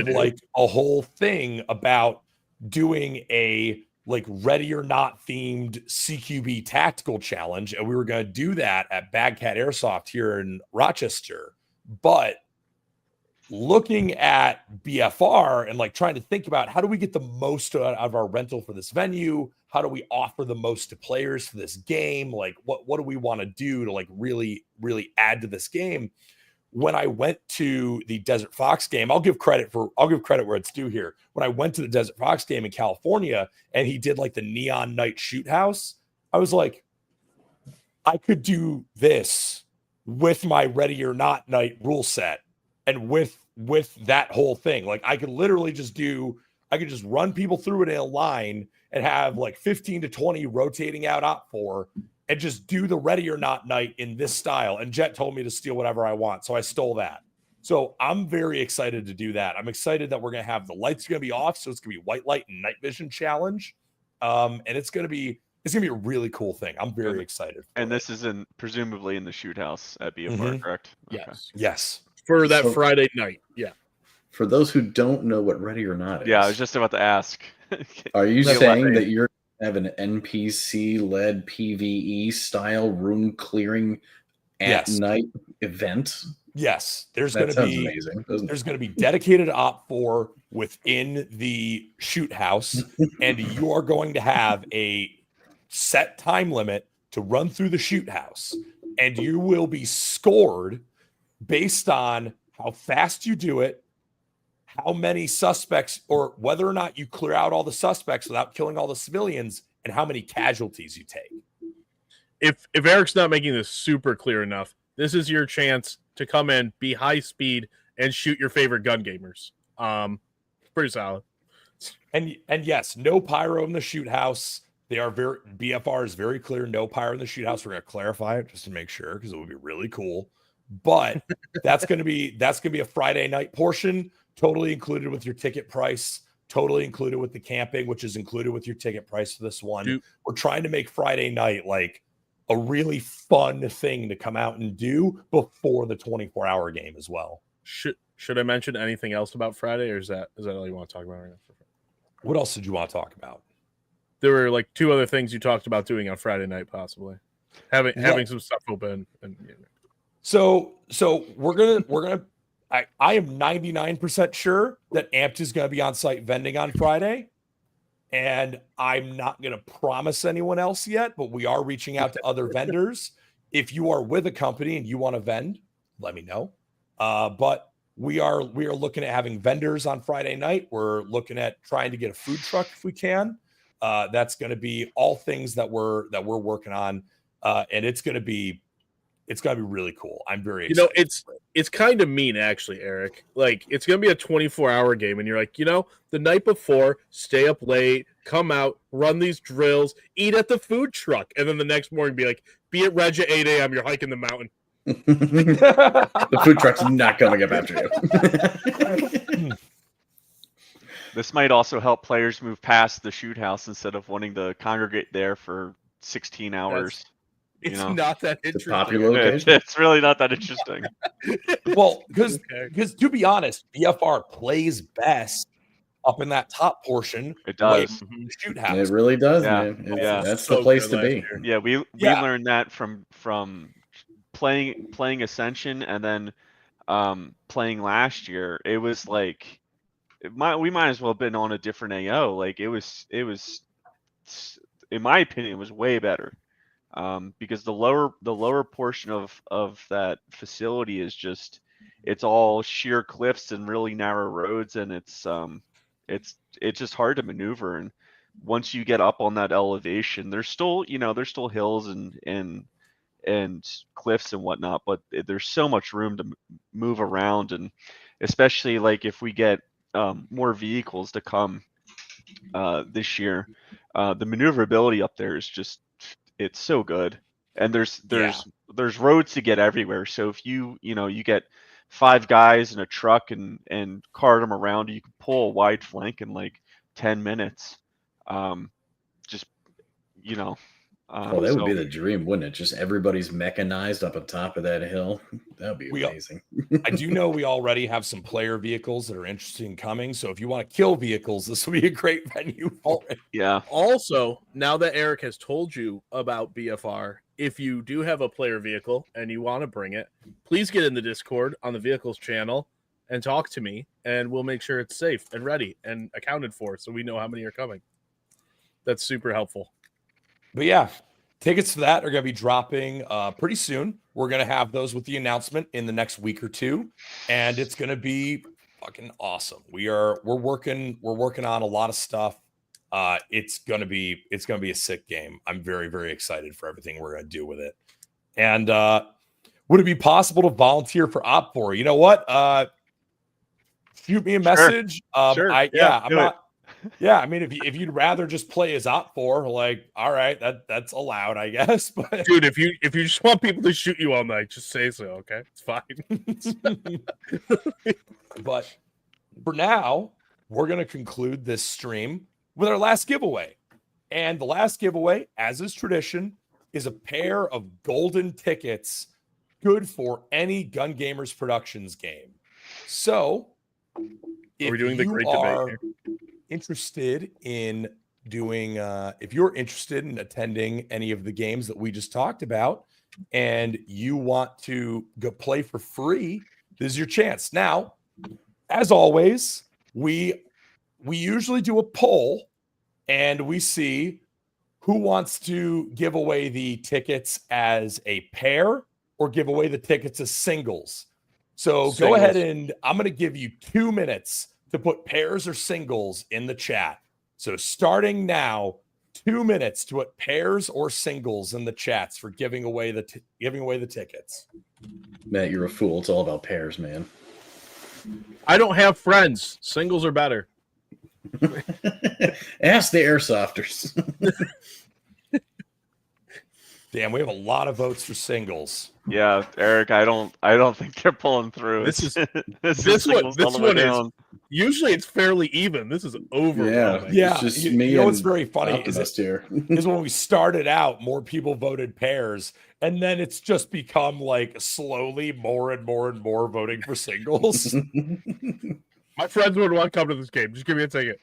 like a whole thing about doing a like Ready or Not themed CQB tactical challenge, and we were going to do that at Bagcat Airsoft here in Rochester. But looking at BFR and like trying to think about how do we get the most out of our rental for this venue? How do we offer the most to players for this game? Like what do we want to do to like really, really add to this game? When I went to the Desert Fox game, I'll give credit where it's due here. When I went to the Desert Fox game in California and he did like the Neon Night Shoot House, I was like, I could do this with my Ready or Not night rule set. And with that whole thing, like I could literally just run people through it in a line and have like 15 to 20 rotating out op 4 and just do the Ready or Not night in this style. And Jet told me to steal whatever I want. So I stole that. So I'm very excited to do that. I'm excited that we're going to have the lights going to be off. So it's going to be white light and night vision challenge. And it's going to be a really cool thing. I'm very excited. And this is presumably in the shoot house at BFR, correct? Yes. Okay. Yes. For that Friday night. Yeah. For those who don't know what Ready or Not is. Yeah, I was just about to ask. Are you saying that you're going to have an NPC-led PvE style room clearing at night event? Yes. There's going to be dedicated op 4 within the shoot house, and you are going to have a set time limit to run through the shoot house, and you will be scored based on how fast you do it, how many suspects, or whether or not you clear out all the suspects without killing all the civilians, and how many casualties you take. If Eric's not making this super clear enough, this is your chance to come in, be high speed, and shoot your favorite gun gamers. Pretty solid. And yes, no pyro in the shoot house. They are BFR is very clear. No pyro in the shoot house. We're going to clarify it just to make sure, because it would be really cool. But that's going to be a Friday night portion, totally included with your ticket price, totally included with the camping, which is included with your ticket price for this one. We're trying to make Friday night like a really fun thing to come out and do before the 24-hour game as well. Should I mention anything else about Friday, or is that all you want to talk about right now? What else did you want to talk about? There were like 2 other things you talked about doing on Friday night, possibly having some stuff open. And So we're gonna. I am 99% sure that Amped is going to be on site vending on Friday, and I'm not going to promise anyone else yet, but we are reaching out to other vendors. If you are with a company and you want to vend, let me know. But we are looking at having vendors on Friday night. We're looking at trying to get a food truck if we can. That's going to be all things that we're working on, and it's going to be really cool. I'm very excited. It's kind of mean, actually, Eric. Like, it's going to be a 24-hour game, and you're like, the night before, stay up late, come out, run these drills, eat at the food truck, and then the next morning be like, be at Reg at 8 a.m., you're hiking the mountain. The food truck's not coming up after you. This might also help players move past the shoot house instead of wanting to congregate there for 16 hours. It's not that interesting. It's a popular location. It's really not that interesting. Well, because to be honest, BFR plays best up in that top portion. It does. The shoot house. It really does, Yeah. man. Yeah. That's So the place good to be. last year. Yeah, we learned that from playing Ascension and then playing last year. It was like we might as well have been on a different AO. Like it was in my opinion, it was way better. Because the lower portion of that facility is it's all sheer cliffs and really narrow roads, and it's just hard to maneuver. And once you get up on that elevation, there's still hills and cliffs and whatnot, but there's so much room to move around, and especially like if we get more vehicles to come this year, the maneuverability up there is just. It's so good, and there's roads to get everywhere. So if you get 5 guys in a truck and cart them around, you can pull a wide flank in like 10 minutes. That would be the dream, wouldn't it? Just everybody's mechanized up on top of that hill. That'd be amazing. I do know we already have some player vehicles that are interested in coming. So if you want to kill vehicles, this will be a great venue for it. Yeah. Also, now that Eric has told you about BFR, if you do have a player vehicle and you want to bring it, please get in the Discord on the vehicles channel and talk to me, and we'll make sure it's safe and ready and accounted for so we know how many are coming. That's super helpful. But yeah, tickets for that are going to be dropping pretty soon. We're going to have those with the announcement in the next week or two, and it's going to be fucking awesome. We're working on a lot of stuff. It's going to be a sick game. I'm very, very excited for everything we're going to do with it. And would it be possible to volunteer for Op4? You know what? Shoot me a message. Sure. I'm not. It. Yeah, I mean, if you'd rather just play as Op4, like, all right, that's allowed, I guess. But dude, if you just want people to shoot you all night, just say so, okay? It's fine. But for now, we're gonna conclude this stream with our last giveaway. And the last giveaway, as is tradition, is a pair of golden tickets, good for any Gun Gamers Productions game. So if we're doing the great debate here. Interested in doing if you're interested in attending any of the games that we just talked about and you want to go play for free, this is your chance. Now, as always, we usually do a poll and we see who wants to give away the tickets as a pair or give away the tickets as singles. So go ahead, and I'm going to give you 2 minutes to put pairs or singles in the chat. So starting now, 2 minutes to put pairs or singles in the chats for giving away the tickets. Matt, you're a fool. It's all about pairs, man. I don't have friends. Singles are better. Ask the airsofters. Damn, we have a lot of votes for singles. Yeah, Eric, I don't think they're pulling through. This is this one is down. usually it's fairly even. This is overwhelming. Yeah, It's just you me know what's and very funny Optimist here. is when we started out, more people voted pairs, and then it's just become like slowly more and more and more voting for singles. My friends would want to come to this game. Just give me a ticket.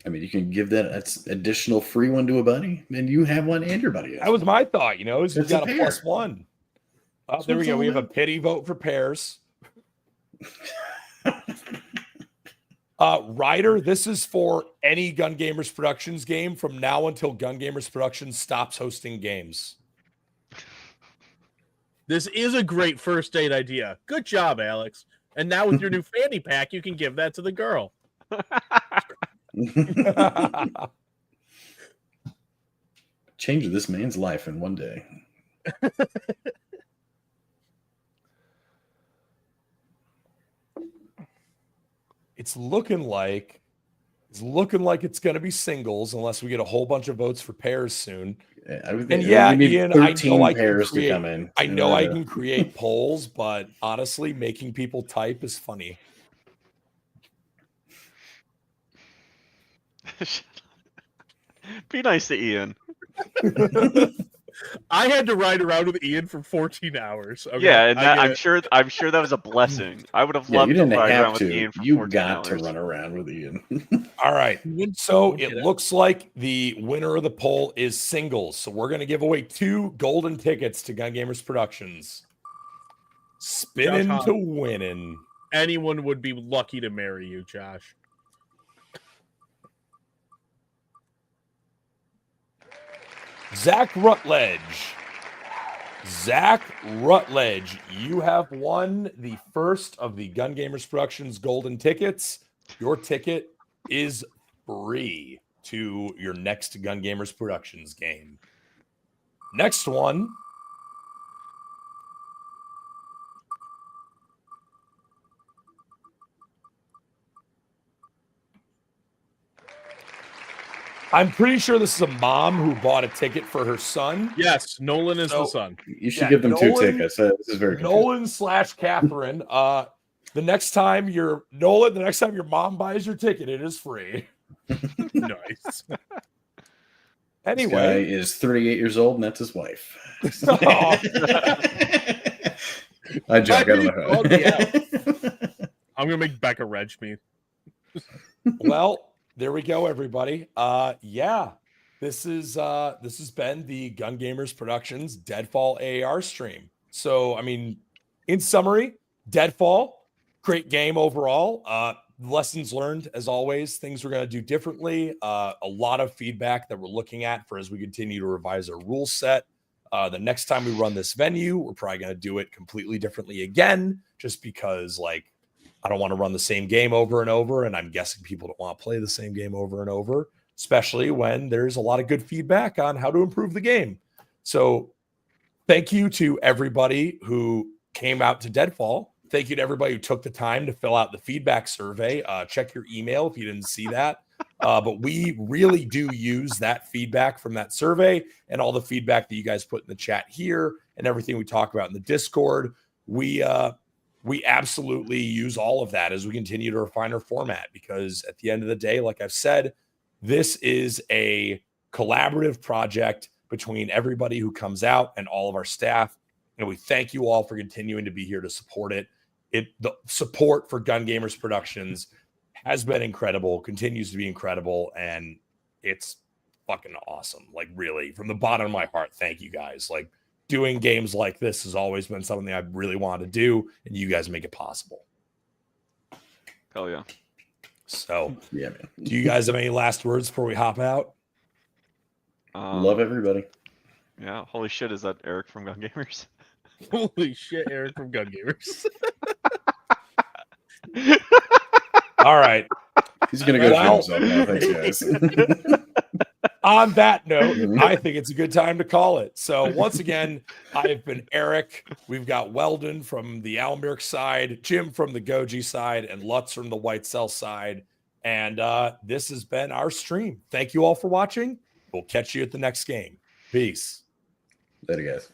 I mean, you can give that additional free one to a buddy, and you have one and your buddy has That was my thought, is you It's a got a pair. +1. That's There we what go. it's We have all a pity vote for pairs. Ryder, this is for any Gun Gamers Productions game from now until Gun Gamers Productions stops hosting games. This is a great first date idea. Good job, Alex. And now with your new fanny pack, you can give that to the girl. Change this man's life in one day. It's looking like it's going to be singles unless we get a whole bunch of votes for pairs soon. And yeah, we need Ian, 13 I can pairs create- to come in. I know I can create polls, but honestly, making people type is funny. Be nice to Ian. I had to ride around with Ian for 14 hours. Okay? Yeah, and I that, get I'm sure that was a blessing. I would have Yeah, loved you to didn't ride around have with to. Ian for You 14 got to hours. run around with Ian. All right. it. So Okay, it that- looks like the winner of the poll is singles. So we're going to give away 2 golden tickets to Gun Gamers Productions. Spinning Josh to Hahn. winning. Anyone would be lucky to marry you, Josh. Zach Rutledge. Zach Rutledge, you have won the first of the Gun Gamers Productions golden tickets. Your ticket is free to your next Gun Gamers Productions game. Next one. I'm pretty sure this is a mom who bought a ticket for her son. Yes, Nolan is So- the son. You should Yeah, give them 2 Nolan- tickets. This is very confusing. Nolan/Catherine. The next time your mom buys your ticket, it is free. Nice. This guy Anyway, is 38 years old, and that's his wife. Oh. I joke. I don't know. Oh, yeah. I'm going to make Becca reg me. well, there we go, everybody. Yeah, this has been the Gun Gamers Productions Deadfall AAR stream. So, I mean, in summary, Deadfall, great game overall. Lessons learned, as always, things we're going to do differently. A lot of feedback that we're looking at for as we continue to revise our rule set. The next time we run this venue, we're probably going to do it completely differently again, just because, like, I don't want to run the same game over and over, and I'm guessing people don't want to play the same game over and over, especially when there's a lot of good feedback on how to improve the game. So thank you to everybody who came out to Deadfall. Thank you to everybody who took the time to fill out the feedback survey. Check your email if you didn't see that. But we really do use that feedback from that survey and all the feedback that you guys put in the chat here and everything we talk about in the Discord. We absolutely use all of that as we continue to refine our format, because at the end of the day, like I've said, this is a collaborative project between everybody who comes out and all of our staff. And we thank you all for continuing to be here to support it. The support for Gun Gamers Productions has been incredible, continues to be incredible, and it's fucking awesome. Like, really, from the bottom of my heart, thank you guys. Like, doing games like this has always been something I really wanted to do, and you guys make it possible. Hell yeah. So, Yeah, man. do you guys have any last words before we hop out? Love everybody. Yeah. Holy shit, is that Eric from Gun Gamers? Holy shit, Eric from Gun Gamers. All right. He's gonna go Well- shoot himself now. Thanks, guys. On that note, Mhm. I think it's a good time to call it. So once again, I've been Eric. We've got Weldon from the Almirk side, Jim from the Goji side, and Lutz from the White Cell side. And this has been our stream. Thank you all for watching. We'll catch you at the next game. Peace. Later, guys.